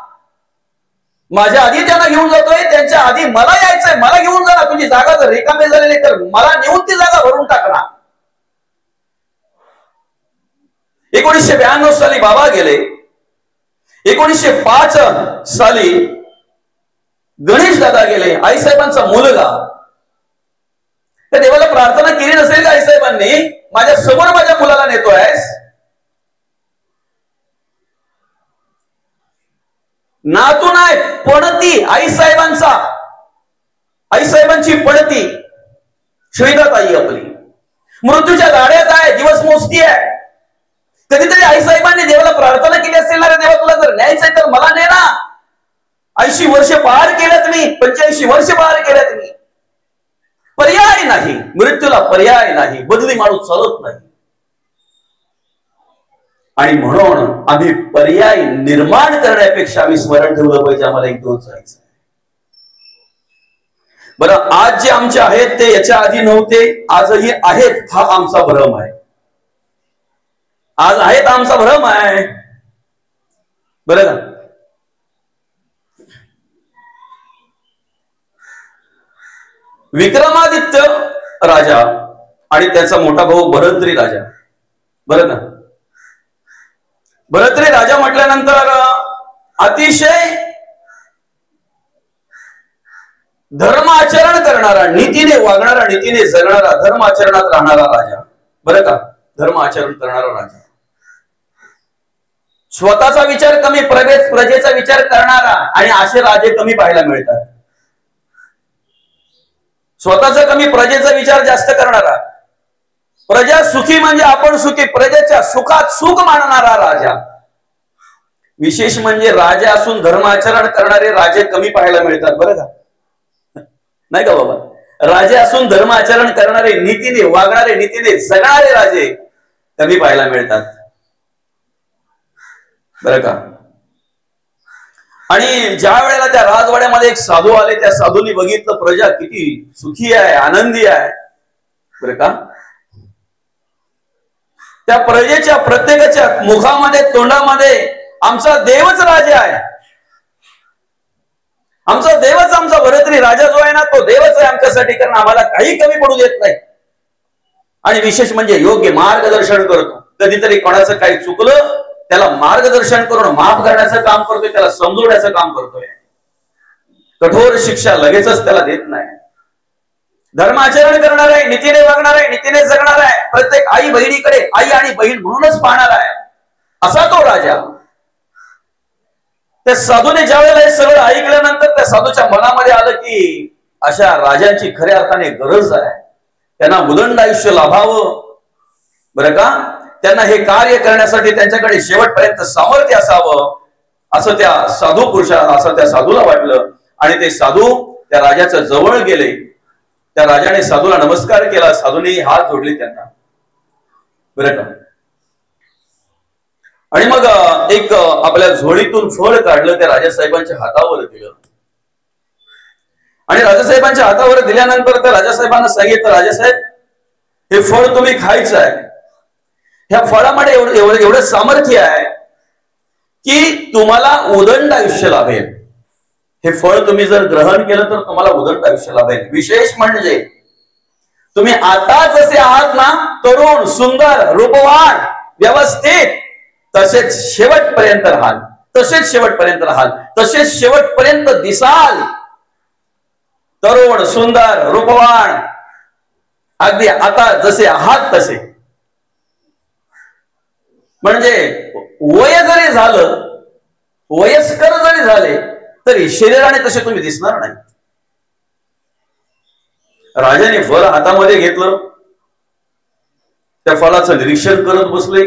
माझ्या आधी त्यांना घेऊन जातोय, त्यांच्या आधी मला यायचंय, मला घेऊन जा, तुझी जागा जर रिकामी झालेली तर मला नेऊन ती जागा भरून टाकणार. 1992 साली बाबा गेले. 1905 साली गणेश दादा गेले, आईसाहेबांचा मुलगा. त्या देवाला प्रार्थना केली नसेल का आईसाहेबांनी, माझ्या समोर माझ्या मुलाला नेतोयस. नातू नाही, पणती आईसाहेबांचा, आईसाहेबांची पणती श्वेताताई आपली मृत्यूच्या गाड्यात आहे, दिवस मोजती आहे. कधीतरी आईसाहेबांनी देवाला प्रार्थना केली असेल ना, रे देवा तुला जर न्यायचंय तर मला ने ना. 80 वर्ष पार केल्यात मी, 85 वर्ष पार केल्यात मी, पर्याय नाही, मृत्यूला पर्याय नाही, बदली माणूस चालत नाही. आणि म्हणून आम्ही पर्याय निर्माण करण्यापेक्षा आम्ही स्मरण ठेवलं पाहिजे आम्हाला एक दिवस जायचं. बरं, आज जे आमचे आहेत ते याच्या आधी नव्हते, आजही आहेत हा आमचा भ्रम आहे. आज आहेत आमचा भ्रम आहे. बरं का? विक्रमादित्य राजा आणि त्याचा मोठा भाऊ भरतरी राजा. बरं का? भरतरी राजा म्हटल्यानंतर अतिशय धर्माचरण करणारा, नीतीने वागणारा, नीतीने जगणारा, धर्माचरणात राहणारा राजा. बरं का? धर्माचरण करणारा राजा, स्वतःचा विचार कमी, प्रजेचा विचार करणारा. आणि असे राजे कमी पाहायला मिळतात. स्वतःचा कमी, प्रजेचा विचार जास्त करणारा, प्रजा सुखी म्हणजे आपण सुखी, प्रजेच्या सुखात सुख मानणारा राजा. विशेष म्हणजे राजा असून धर्माचरण करणारे राजे कमी पाहायला मिळतात. बरं का? नाही का बाबा? राजे असून धर्माचरण करणारे, नीतीने वागणारे, नीतीने जगणारे राजे कमी पाहायला मिळतात. बरं का? आणि ज्या वेळेला त्या राजवाड्यामध्ये एक साधू आले, त्या साधूंनी बघितलं प्रजा किती सुखी आहे, आनंदी आहे. बरं का? त्या प्रजेच्या प्रत्येकाच्या मुखामध्ये, तोंडामध्ये आमचा देवच राजा आहे, आमचा देवच, आमचा भरतरी राजा जो आहे ना तो देवच आहे आमच्यासाठी, कारण आम्हाला काही कमी पडू देत नाही. आणि विशेष म्हणजे योग्य मार्गदर्शन करतो. कधीतरी कोणाचं काही चुकलं त्याला मार्गदर्शन करून माफ करण्याचं काम करतोय, त्याला समजवण्याचं काम करतोय. कठोर शिक्षा लगेचच त्याला देत नाही. धर्माचरण करणार आहे, नीतीने वागणार आहे, नीतीने जगणार आहे, प्रत्येक आई बहिणीकडे आई आणि बहीण म्हणूनच पाहणार आहे, असा तो राजा. त्या साधूने ज्या वेळेला हे सगळं ऐकल्यानंतर त्या साधूच्या मनामध्ये आलं की अशा राजांची खऱ्या अर्थाने गरज आहे, त्यांना उदंड आयुष्य लाभावं. बरं का? त्यांना हे कार्य करण्यासाठी त्यांच्याकडे शेवटपर्यंत सामर्थ्य असावं, असं त्या साधू पुरुषाला, असं त्या साधूला वाटलं. आणि ते साधू त्या राजाच्या जवळ गेले. त्या राजाने साधूला नमस्कार केला, साधूने हात जोडले त्यांना. बरं का? आणि मग एक आपल्या झोळीतून फळ काढलं, त्या राजासाहेबांच्या हातावर दिलं. आणि राजासाहेबांच्या हातावर दिल्यानंतर त्या राजासाहेबांना सांगितलं, राजासाहेब हे फळ तुम्ही खायचं आहे. ह्या फळामध्ये एवढं सामर्थ्य आहे की तुम्हाला उदंड आयुष्य लाभेल. हे फळ तुम्ही जर ग्रहण केलं तर तुम्हाला उदंड आयुष्य लाभेल. विशेष म्हणजे तुम्ही आता जसे आहात ना, तरुण, सुंदर, रूपवान, व्यवस्थित, तसेच शेवटपर्यंत राहाल, तसेच शेवटपर्यंत राहाल, तसेच शेवटपर्यंत दिसाल. तरुण, सुंदर, रूपवान, अगदी आता जसे आहात तसे. म्हणजे वय जरी झालं, वयस्कर जरी झाले तरी शरीराने तसे तुम्ही दिसणार नाही. राजाने फळ हातामध्ये घेतलं, त्या फळाचं निरीक्षण करत बसले.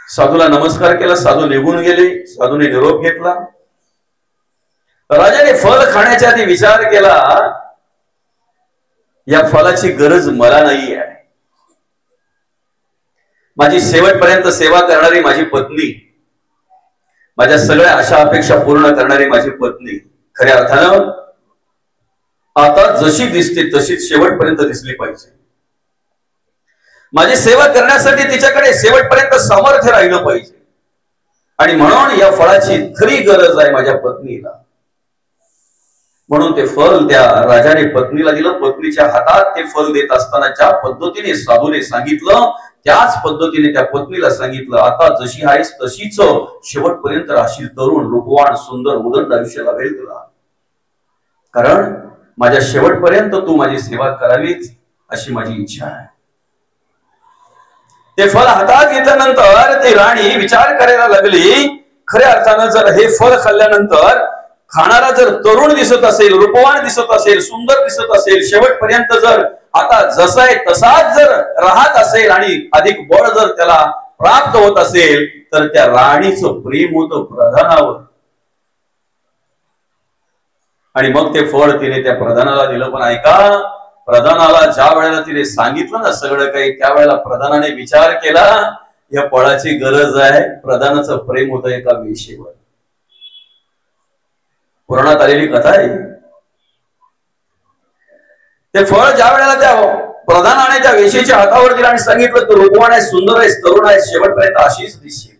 साधूला नमस्कार केला, साधू निघून गेले. साधूने निरोप घेतला. राजाने फळ खाण्याच्या आधी विचार केला, या फळाची गरज मला नाही आहे. माझी शेवटपर्यंत सेवा करणारी माझी पत्नी, माझ्या सगळ्या आशा अपेक्षा पूर्ण करणारी माझी पत्नी खऱ्या अर्थानं आता जशी दिसते तशीच शेवटपर्यंत दिसली पाहिजे. माझी सेवा करण्यासाठी तिच्याकडे शेवटपर्यंत सामर्थ्य राहिलं पाहिजे. आणि म्हणून या फळाची खरी गरज आहे माझ्या पत्नीला. म्हणून ते फळ त्या राजाने पत्नीला दिलं. पत्नीच्या हातात ते फळ देत असताना ज्या पद्धतीने साधूने सांगितलं त्याच पद्धतीने त्या पत्नीला सांगितलं, आता जशी आहेस तशीच शेवटपर्यंत राहशील. तरुण, रूपवान, सुंदर, उदंड आयुष्य लाभेल तुला, कारण माझ्या शेवटपर्यंत तू माझी सेवा करावीच अशी माझी इच्छा आहे. ते फळ हातात घेतल्यानंतर ती राणी विचार करायला लागली, खऱ्या अर्थानं जर हे फळ खाल्ल्यानंतर खाणारा जर तरुण दिसत असेल, रूपवान दिसत असेल, सुंदर दिसत असेल, शेवटपर्यंत जर आता जसा आहे तसाच जर राहत असेल आणि अधिक बळ जर त्याला प्राप्त होत असेल तर त्या राणीचं प्रेम होतं प्रधानावर. आणि मग ते फळ तिने त्या प्रधानाला दिलं. पण ऐका, प्रधानाला ज्या वेळेला तिने सांगितलं ना सगळं काही, त्यावेळेला प्रधानाने विचार केला, या फळाची गरज आहे. प्रधानाचं प्रेम होतं एका वेशीवर. पुराणात आलेली कथा आहे. ते फळ ज्या वेळेला त्या प्रधानाने त्या वेशीच्या हातावर दिलं आणि सांगितलं, तू रूपवान आहे, सुंदर आहे, तरुण आहे, शेवटपर्यंत अशीच दिसशील,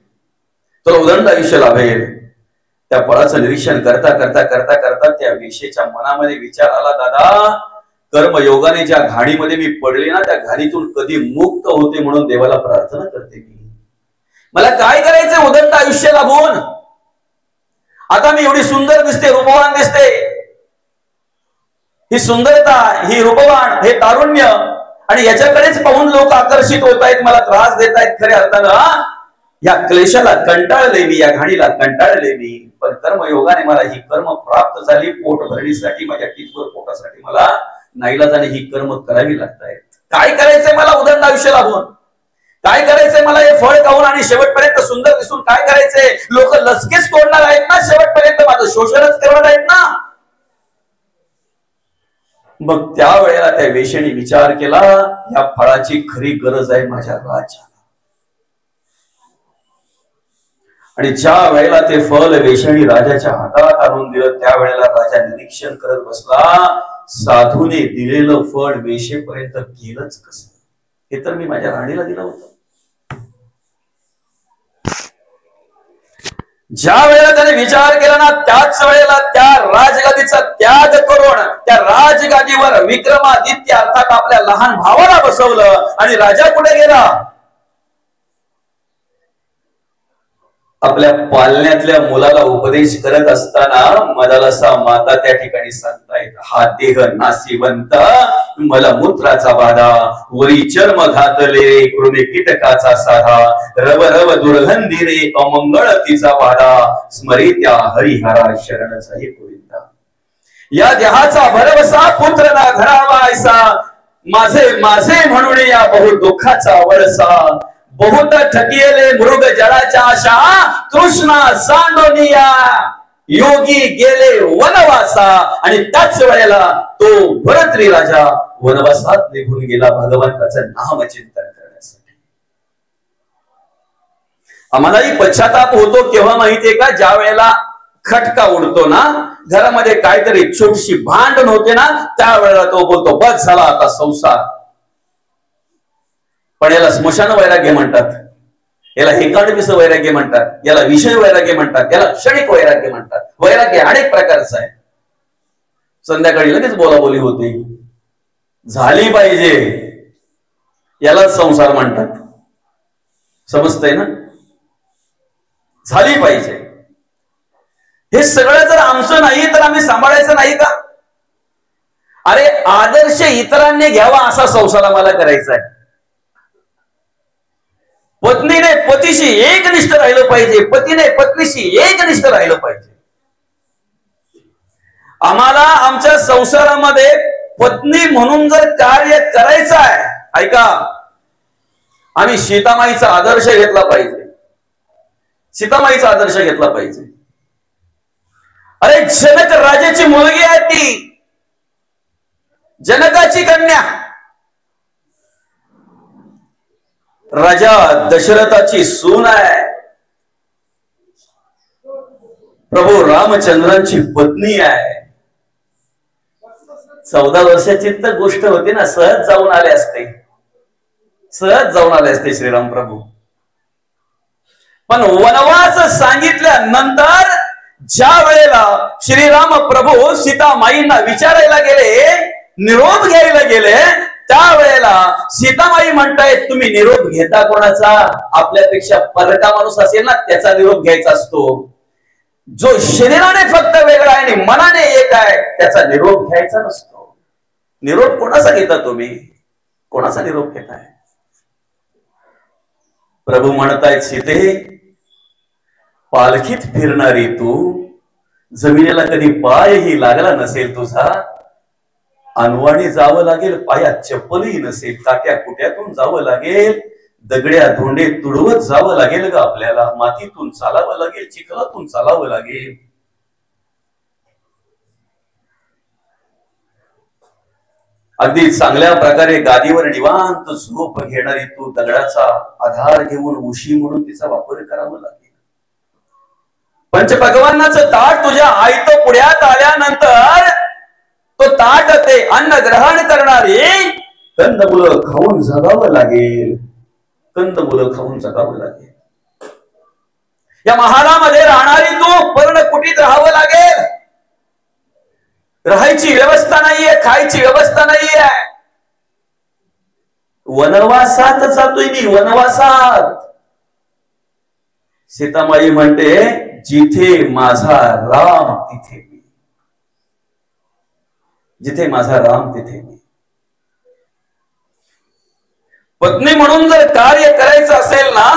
तुला उदंड आयुष्य लाभेल. त्या फळाचं निरीक्षण करता करता करता करता त्या वेशीच्या मनामध्ये विचार आला, दादा, कर्मयोगाने ज्या घाणीमध्ये मी पडले ना, त्या घाणीतून कधी मुक्त होते म्हणून देवाला प्रार्थना करते मी. मला काय करायचंय उदंड आयुष्य लाभून? आता मी एवढी सुंदर दिसते, रूपवान दिसते, ही सुंदरता, ही रूपवान, हे तारुण्य, आणि याच्याकडेच पाहून लोक आकर्षित होत आहेत, मला त्रास देत आहेत. खऱ्या अर्थानं या क्लेशाला कंटाळले मी, या घाणीला कंटाळले मी. पण कर्मयोगाने मला ही कर्म प्राप्त झाली. पोट भरणीसाठी, माझ्या टिचवर पोटासाठी मला नाईलाजाने ही कर्म करावी लागत आहेत. काय करायचंय मला उदंड आयुष्य लाभून? काय करायचंय मला हे फळ खाऊन आणि शेवटपर्यंत सुंदर दिसून? काय करायचंय? लोक लचकेच तोडणार आहेत ना, शेवटपर्यंत माझं शोषणच करणार आहेत ना. मग त्यावेळेला त्या वेशीने विचार केला, या फळाची खरी गरज आहे माझ्या राज्याला. आणि ज्या वेळेला ते फळ वेशीने राजाच्या हातात आणून दिलं, त्यावेळेला राजा निरीक्षण करत बसला, साधूने दिलेलं फळ वेशीपर्यंत गेलंच कसं? हे तर मी माझ्या राणीला दिलं होतं. ज्या वेळेला त्याने विचार केला ना, त्याच वेळेला त्या राजगादीचा त्याग करून त्या राजगादीवर विक्रमादित्य अर्थात आपल्या लहान भावाला बसवलं आणि राजा पुढे गेला. आपल्या पालण्यातल्या मुलाला उपदेश करत असताना मदालसा माता त्या ठिकाणी सांगतायत, हा देह नासिवंत, मलमूत्राचा बाधा, वरी चर्म घातले कृमी कीटकाचा साधा, रव रव दुर्गंधी रे अमंगळ तिचा बाधा, स्मरित्या हरिहरा शरण जाई गोविंदा. या देहाचा भरवसा पुत्र ना घरावा ऐसा, माझे माझे म्हणून या बहु दुःखाचा वळसा, बहुत ठकियले मृग जळाच्या आशा, तृष्णा सांडोनिया योगी गेले वनवासा. आणि त्याच वेळेला तो भरतरी राजा वनवासात निघून गेला भगवंताचं नामचिंतन करण्यासाठी. आम्हालाही पश्चाताप होतो केव्हा माहितीये का? ज्या वेळेला खटका उडतो ना, घरामध्ये काहीतरी छोटीशी भांडण होते ना, त्यावेळेला तो बोलतो, बस झाला आता संसार. पण याला स्मशान वैराग्य म्हणतात, याला हेकाडमिस वैराग्य म्हणतात, याला विषय वैराग्य म्हणतात, याला क्षणिक वैराग्य म्हणतात. वैराग्य अनेक प्रकारचं आहे. संध्याकाळी लगेच बोलाबोली होते, झाली पाहिजे, याला संसार म्हणतात. समजतंय ना? झाली पाहिजे. हे सगळं जर आमचं नाही तर आम्ही सांभाळायचं नाही का? अरे आदर्श इतरांनी घ्यावा असा संसार आम्हाला करायचा आहे. पत्नीने पतीशी एकनिष्ठ राहिलं पाहिजे, पतीने पत्नीशी एकनिष्ठ राहिलं पाहिजे. आम्हाला आमच्या संसारामध्ये पत्नी म्हणून जर कार्य करायचं आहे, ऐका, आम्ही सीतामाईचा आदर्श घेतला पाहिजे. सीतामाईचा आदर्श घेतला पाहिजे. अरे जनक राजाची मुलगी आहे ती, जनकाची कन्या, राजा दशरथाची सून आहे, प्रभू रामचंद्रांची पत्नी आहे. 14 वर्षाची तर गोष्ट होती ना, सहज जाऊन आले असते, सहज जाऊन आले असते श्रीराम प्रभू. पण वनवास सांगितल्यानंतर ज्या वेळेला श्रीराम प्रभू सीतामाईंना विचारायला गेले, निरोप घ्यायला गेले, त्यावेळेला सीतामाई म्हणतायत, तुम्ही निरोप घेता कोणाचा? आपल्यापेक्षा परका माणूस असेल ना त्याचा निरोप घ्यायचा असतो. जो शरीराने फक्त वेगळा आहे आणि मनाने एक आहे त्याचा निरोप घ्यायचा नसतो. निरोप कोणाचा घेता तुम्ही? कोणाचा निरोप घेताय? प्रभू म्हणतायत, सीते, पालखीत फिरणारी तू, जमिनीला कधी पायही लागला नसेल तुझा, अनवाणी जावं लागेल, पायात चप्पलही नसेल, काट्या कुट्यातून जावं लागेल, दगड्या धोंडे तुडवत जावं लागेल ग आपल्याला, मातीतून चालावं लागेल, चिखलातून चालावं लागेल. अगदी चांगल्या प्रकारे गादीवर निवांत झोप घेणारी तू दगडाचा आधार घेऊन उशी म्हणून तिचा वापर करावा लागेल. पंचभगवानाचं ताट तुझ्या आयत पुढ्यात आल्यानंतर तो ताट ते अन्न ग्रहण करणारी कंदमुलं खाऊन जगावं लागेल. कंदमुलं खाऊन जगावं लागेल. या महालामध्ये राहणारी तू पर्णकुटीत राहावं लागेल. राहायची व्यवस्था नाहीये, खायची व्यवस्था नाहीये. वनवासात जातोय मी, वनवासात. सीतामाई म्हणते जिथे माझा राम तिथे मी. जिथे माझा राम तिथे मी. पत्नी म्हणून जर कार्य करायचं असेल ना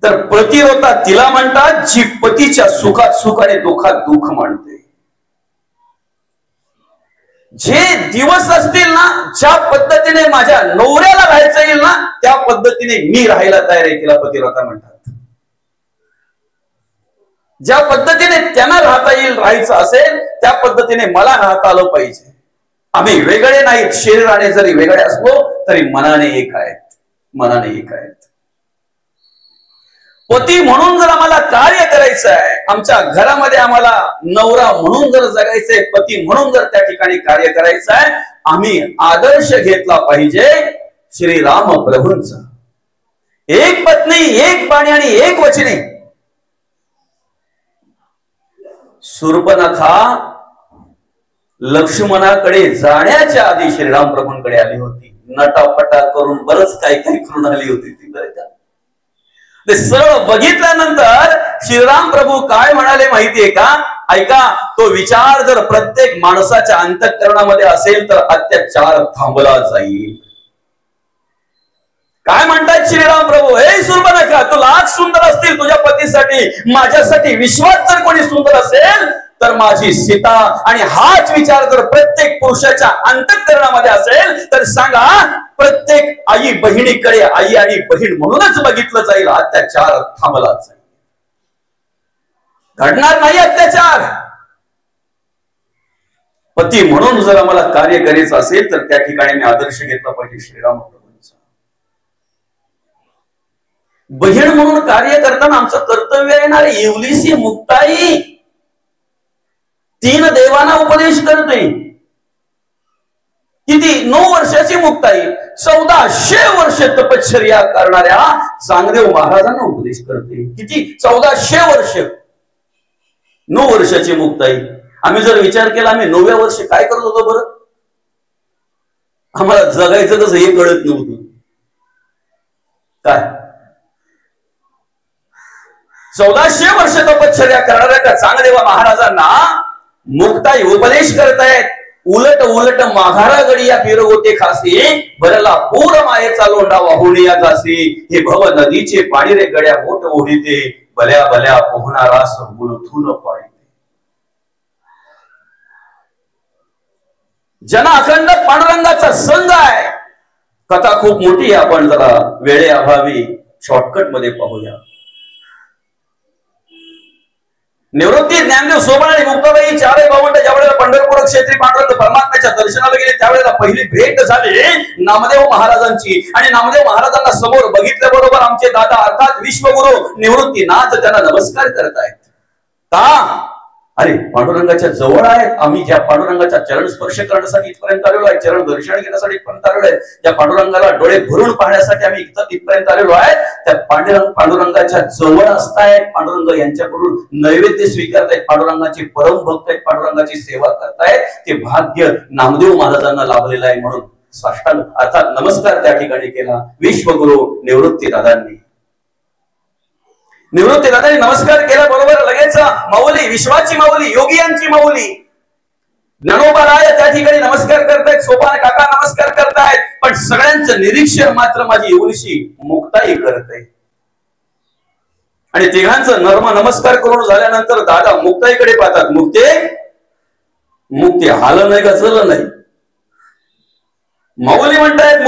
तर प्रतिव्रता तिला म्हणतात जी पतीच्या सुखात सुख आणि दुःखात दुःख मानते. जे दिवस असतील ना ज्या पद्धतीने माझ्या नवऱ्याला राहायचं येईल ना त्या पद्धतीने मी राहायला तयार आहे, तिला पतिव्रता म्हणतात. ज्या पद्धतीने त्यांना राहता येईल, राहायचं असेल त्या पद्धतीने मला राहता आलं पाहिजे. आम्ही वेगळे नाहीत. शरीराने जरी वेगळे असलो तरी मनाने एक आहेत. मनाने एक आहेत. पती म्हणून जर आम्हाला कार्य करायचं आहे, आमच्या घरामध्ये आम्हाला नवरा म्हणून जर जगायचंय, पती म्हणून जर त्या ठिकाणी कार्य करायचं आहे, आम्ही आदर्श घेतला पाहिजे श्रीराम प्रभूंचा. एक पत्नी, एक बाणी आणि एक वचने. शूर्पणखा लक्ष्मणाकडे जाण्याच्या आधी श्रीराम प्रभूंकडे आली होती. नटापटा करून बरंच काही काही करून आली होती ती. बरं का, ते सरळ बघितल्यानंतर श्रीराम प्रभू काय म्हणाले माहितीये का? ऐका, तो विचार जर प्रत्येक माणसाच्या अंतःकरणामध्ये असेल तर अत्याचार थांबला जाईल. काय म्हणतात श्रीराम प्रभू? हे शूर्पणखा, तू लाख सुंदर असतील तुझ्या पतीसाठी, माझ्यासाठी विश्वात जर कोणी सुंदर असेल तर माझी सीता. आणि हाच विचार जर प्रत्येक पुरुषाच्या अंतःकरणामध्ये असेल तर सांगा, प्रत्येक आई बहिणीकडे आई आणि बहीण म्हणूनच बघितलं जाईल. अत्याचार थांबला जाईल. घडणार नाही अत्याचार. पती म्हणून जर आम्हाला कार्य करायचं असेल तर त्या ठिकाणी मी आदर्श घेतला पाहिजे श्रीराम प्रभूंचा. बहीण म्हणून कार्य करताना आमचं कर्तव्य आहे ना रे. येवलीसी मुक्ताई 3 देवांना उपदेश करते. किती? 9 वर्षाची मुक्ताई 1400 वर्ष तपश्चर्या करणाऱ्या चांगदेव महाराजांना उपदेश करते. किती? 1400 वर्ष. 9 वर्षाची मुक्ताई. आम्ही जर विचार केला आम्ही 9व्या वर्षी काय करत होतो बरं? आम्हाला जगायचं कसं हे कळत नव्हतं. काय 1400 वर्ष तपश्चर्या करणाऱ्या त्या चांगदेवा महाराजांना मुक्ताई उपदेश करतायत. उलट उलट माघारा गडिया पिरगोते खासी, भरला पूर मायेचा लोंढा वाहून या जासी. हे भव नदीचे पाणी रे गड्या मोठ ओढीते, भल्या भल्या पोहणारा गुलथून पाळीते. जना अखंड पांडुरंगाचा संघ आहे. कथा खूप मोठी आहे, आपण जरा वेळेअभावी शॉर्टकट मध्ये पाहूया. निवृत्ती, ज्ञानदेव, सोबण आणि मुक्ताबाई चारही भावंड ज्यावेळेला पंढरपूर क्षेत्री पांडुरंग परमात्म्याच्या दर्शनाला गेले त्यावेळेला पहिली भेट झाली नामदेव महाराजांची. आणि नामदेव महाराजांना समोर बघितल्याबरोबर आमचे दादा अर्थात विश्वगुरु निवृत्तीनाथ त्यांना नमस्कार करतायत. का? अरे पांडुरंगाच्या जवळ आहेत. आम्ही ज्या पांडुरंगाचा चरण स्पर्श करण्यासाठी इथपर्यंत आलेलो आहे, चरण दर्शन घेण्यासाठी इथपर्यंत आलेलो आहे, ज्या पांडुरंगाला डोळे भरून पाहण्यासाठी आम्ही इथपर्यंत आलेलो आहे, त्या पांडुरंगाच्या जवळ असतायत. पांडुरंग यांच्याकडून नैवेद्य स्वीकारतायत. पांडुरंगाचे परम भक्त आहेत, पांडुरंगाची सेवा करतायत. ते भाग्य नामदेव महाराजांना लाभलेलं आहे. म्हणून साष्टांग अर्थात नमस्कार त्या ठिकाणी केला विश्वगुरु निवृत्ती दादांनी. निवृत्ती दादांनी नमस्कार केला बरोबर लगेच माऊली, विश्वाची माऊली, योगियांची माऊली ज्ञानोबाराय त्या ठिकाणी नमस्कार करतायत. सोपान काका नमस्कार करतायत. पण सगळ्यांचं निरीक्षण मात्र माझी एवढीशी मुक्ताई करते. आणि तिघांचं नर्म नमस्कार करून झाल्यानंतर दादा मुक्ताईकडे पाहतात. मुक्ते हाल नाही का चल नाही. माऊली म्हणतायत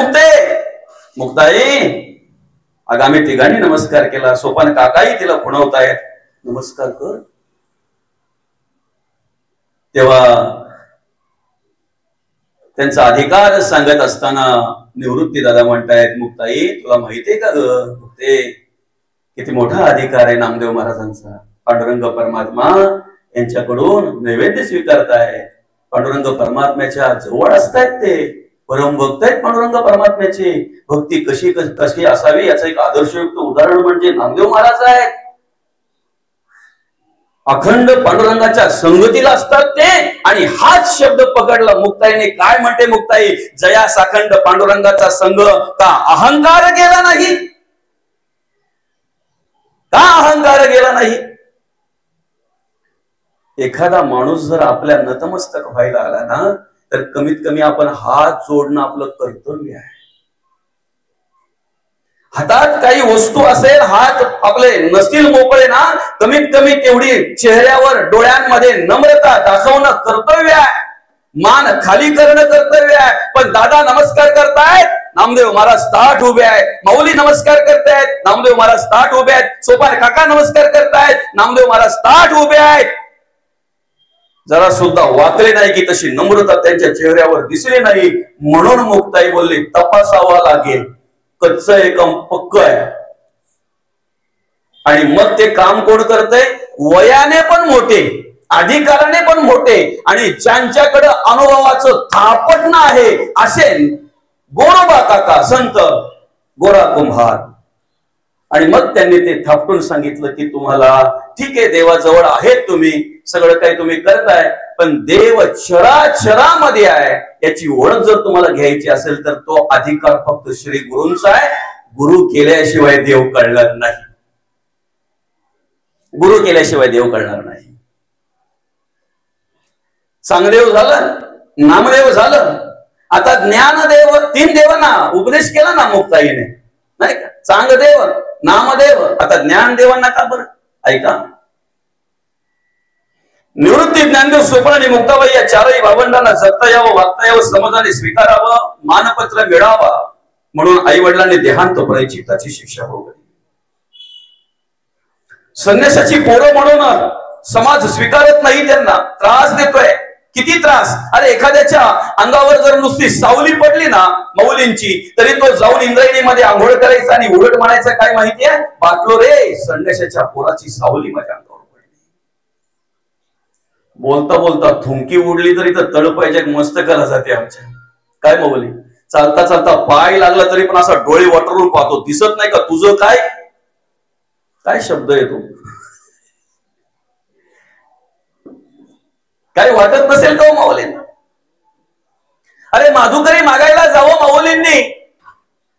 मुक्ताई अगं आम्ही तिघांनी नमस्कार केला. सोपान काकाही तिला खुणवतायत नमस्कार कर. तेव्हा त्यांचा अधिकार सांगत असताना निवृत्ती दादा म्हणतायत, मुक्ताई तुला माहितीये का ग मुक्ते, किती मोठा अधिकार आहे नामदेव महाराजांचा. पांडुरंग परमात्मा यांच्याकडून नैवेद्य स्वीकारतायत, पांडुरंग परमात्म्याच्या जवळ असतायत, ते परम भक्त आहेत पांडुरंग परमात्म्याची. भक्ती कशी कशी असावी याचं एक आदर्शयुक्त उदाहरण म्हणजे नामदेव महाराज आहेत. अखंड पांडुरंगाच्या संगतीला असतात ते, आणि हाच शब्द पकडला मुक्ताईने. काय म्हणते मुक्ताई, जया साखंड पांडुरंगाचा संग, का अहंकार गेला नाही, का अहंकार गेला नाही. एखादा माणूस जर आपल्या नतमस्तक व्हायला आला ना, तर कमीत कमी आपण हात जोडणं आपलं कर्तव्य आहे. हातात काही वस्तू असेल, हात आपले नसतील मोकळे ना, कमीत कमी तेवढी चेहऱ्यावर डोळ्यांमध्ये नम्रता दाखवणं कर्तव्य आहे. मान खाली करणं कर्तव्य आहे. पण दादा नमस्कार करतायत, नामदेव महाराज ताठ उभे आहेत. माऊली नमस्कार करतायत, नामदेव महाराज ताठ उभे आहेत. सोपान काका नमस्कार करतायत, नामदेव महाराज ताठ उभे आहेत. जरा सुद्धा वाकले नाही की तशी नम्रता त्यांच्या चेहऱ्यावर दिसली नाही. म्हणून मुक्ताई बोलली, तपासावा लागेल, कच्च एकम पक्क आहे. आणि मग ते काम कोण करतंय, वयाने पण मोठे, अधिकाराने पण मोठे, आणि ज्यांच्याकडे अनुभवाचं थापटणं आहे असे गोरोबा काका संत गोरा कुंभार. आणि मग त्यांनी ते थापटून सांगितलं की तुम्हाला ठीक आहे, देवाजवळ आहेत तुम्ही, सगळं काही तुम्ही करताय, पण देव चराचरामध्ये आहे याची ओळख जर तुम्हाला घ्यायची असेल तर तो अधिकार फक्त श्री गुरूंचा आहे. गुरु केल्याशिवाय देव कळणार नाही, गुरु केल्याशिवाय देव कळणार नाही. चांगदेव झालं, नामदेव झालं, आता ज्ञानदेव, 3 देवांना उपदेश केला ना मुक्ताईने, नाही का. चांगदेव, नामदेव, आता ज्ञानदेवांना का बरं. ऐका, निवृत्ती, ज्ञानदेव, सोपान आणि मुक्ताबाई या चारही भावंडांना जगता यावं, वागता यावं, समाजाने स्वीकारावं, मानपत्र मिळावा म्हणून आई वडिलांनी देहांत प्रायश्चित्ताची शिक्षा भोगली. संन्यासाची पोरं म्हणून समाज स्वीकारत नाही, त्यांना त्रास देतोय. किती त्रास. अरे एखाद्याच्या अंगावर जर नुसती सावली पडली ना माऊलींची, तरी तो जाऊन इंद्रायणीमध्ये आंघोळ करायचा आणि उलट म्हणायचं काय माहितीये, बाटलो रे संन्यासाच्या पोराची सावली माझ्या अंगावर पडली. बोलता बोलता थुंकी उडली तरी तर तळपायच्या मस्तकाला जाते आमच्या. काय माऊली, चालता चालता पाय लागला तरी पण असा डोळे वाटरून पाहतो, दिसत नाही का तुझं काय काय शब्द येतो. काही वाटत नसेल का माऊलींना. अरे माधुकरी मागायला जावं माऊलींनी,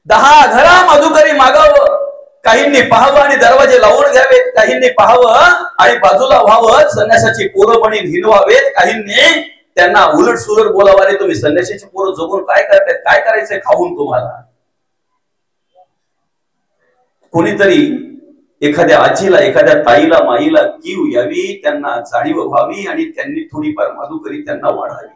10 घरा माधुकरी मागावं. काहींनी पाहावं आणि दरवाजे लावून घ्यावेत, काहींनी पाहावं आणि बाजूला व्हावं, संन्यासाची पोरं म्हणून हिंदवावेत. काहींनी त्यांना उलट सुलट बोलावं, अरे तुम्ही संन्यासाची पोरं जगून काय करतायत, काय करायचंय खाऊन तुम्हाला. कोणीतरी एखाद्या आजीला, एखाद्या ताईला, माईला कीव यावी, त्यांना जाणीव व्हावी आणि त्यांनी थोडीफार माधुकरी त्यांना वाढावी.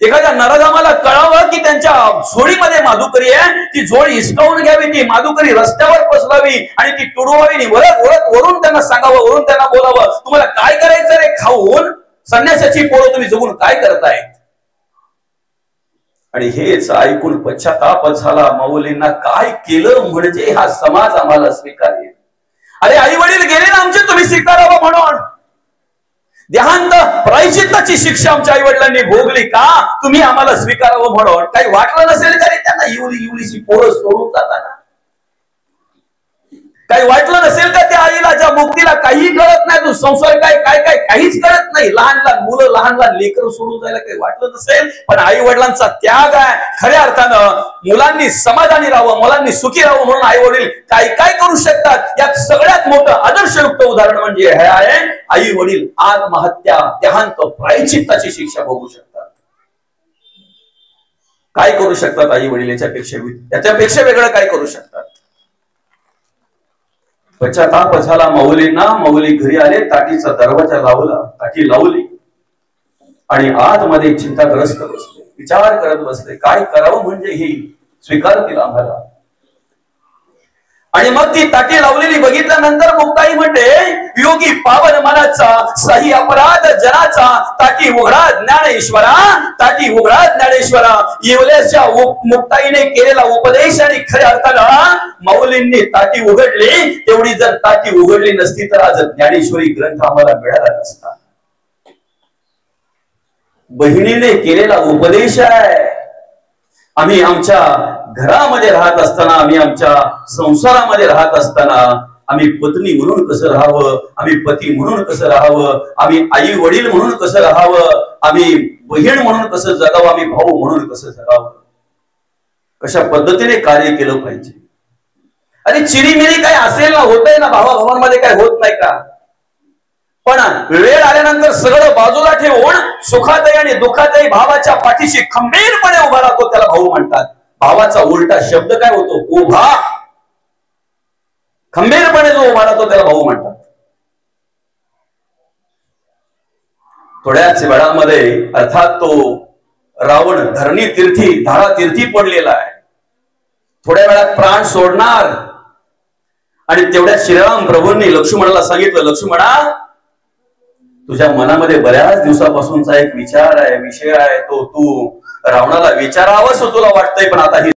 एखाद्या नराधमाला कळावं की त्यांच्या झोळीमध्ये माधुकरी आहे, ती झोळी हिसकावून घ्यावी, ती माधुकरी रस्त्यावर पसरावी आणि ती तुडवावी. वरून त्यांना सांगावं, वरून त्यांना बोलावं, तुम्हाला काय करायचं रे खाऊन, संन्यासाची पोरं तुम्ही जगून काय करताय. आणि हेच ऐकून पश्चाताप झाला, माऊलींना काय केलं म्हणजे हा समाज आम्हाला स्वीकारेल. अरे आई वडील गेले ना आमचे, तुम्ही स्वीकारावं म्हणून. देहांत प्रायश्चित्ताची शिक्षा आमच्या आई वडिलांनी भोगली का, तुम्ही आम्हाला स्वीकारावं म्हणून. काही वाटलं नसेल का रे त्यांना इवलीशी पोरं सोडून जाताना. काही वाटलं नसेल का त्या आईला, ज्या मुक्तीला काही कळत नाही, तू संसार काय काय काय काहीच कळत नाही, लहान लहान मुलं, लहान लहान लेकरं सोडून जायला काही वाटलं नसेल. पण आई वडिलांचा त्याग आहे. खऱ्या अर्थानं मुलांनी समाधानी राहावं, मुलांनी सुखी राहावं म्हणून आई वडील काय काय करू शकतात. यात सगळ्यात मोठं आदर्शयुक्त उदाहरण म्हणजे हे आहे, आई वडील आत्महत्या, देहांत प्रायश्चित्ताची शिक्षा भोगू शकतात. काय करू शकतात आई वडील याच्यापेक्षा वेगळं काय करू शकतात. पश्चाताप झाला माऊलींना. माऊली घरी आले, ताटीचा दरवाजा लावला, ताटी लावली आणि आतमध्ये चिंताग्रस्त बसले, विचार करत बसले, काय करावं म्हणजे हे स्वीकारतील आम्हाला. आणि मग ती ताटी लावलेली बघितल्यानंतर मुक्ताई म्हणते, योगी पावन मनाचा साही अपराध जनाचा, ताटी उघडा ज्ञानेश्वरा, ताटी उघडा ज्ञानेश्वरा. येवल्याच्या मुक्ताईने केलेला उपदेश आणि खऱ्या अर्थानं माऊलींनी ताटी उघडली. तेवढी जर ताटी उघडली नसती तर आज ज्ञानेश्वरी ग्रंथ आम्हाला मिळाला नसता. बहिणीने केलेला उपदेश आहे. आम्ही आमच्या घरामध्ये राहत असताना, आम्ही आमच्या संसारामध्ये राहत असताना आम्ही पत्नी म्हणून कसं राहावं, आम्ही पती म्हणून कसं राहावं, आम्ही आई वडील म्हणून कसं राहावं, आम्ही बहीण म्हणून कसं जगावं, आम्ही भाऊ म्हणून कसं जगावं, कशा पद्धतीने कार्य केलं पाहिजे. आणि चिरीमिरी काय असेल ना, होतंय ना, भावाभावांमध्ये काय होत नाही का? पण वेळ आल्यानंतर सगळं बाजूला ठेवून सुखातही आणि दुःखातही भावाच्या पाठीशी खंबीरपणे उभा राहतो, त्याला भाऊ म्हणतात. भावाचा उलटा शब्द काय होतो? उभा. खंबीरपणे जो उभा राहतो त्याला भाऊ म्हणतात. थोड्याच वेळामध्ये अर्थात तो रावण धरणी तीर्थी, धारा तीर्थी पडलेला आहे. थोड्या वेळात प्राण सोडणार. आणि तेवढ्या श्रीराम प्रभूंनी लक्ष्मणाला सांगितलं, लक्ष्मणा, तुझ्या मनामध्ये बऱ्याच दिवसापासूनचा एक विचार आहे, विषय आहे, तो तू रावणाला विचारावंस तुला वाटतंय, पण आता ही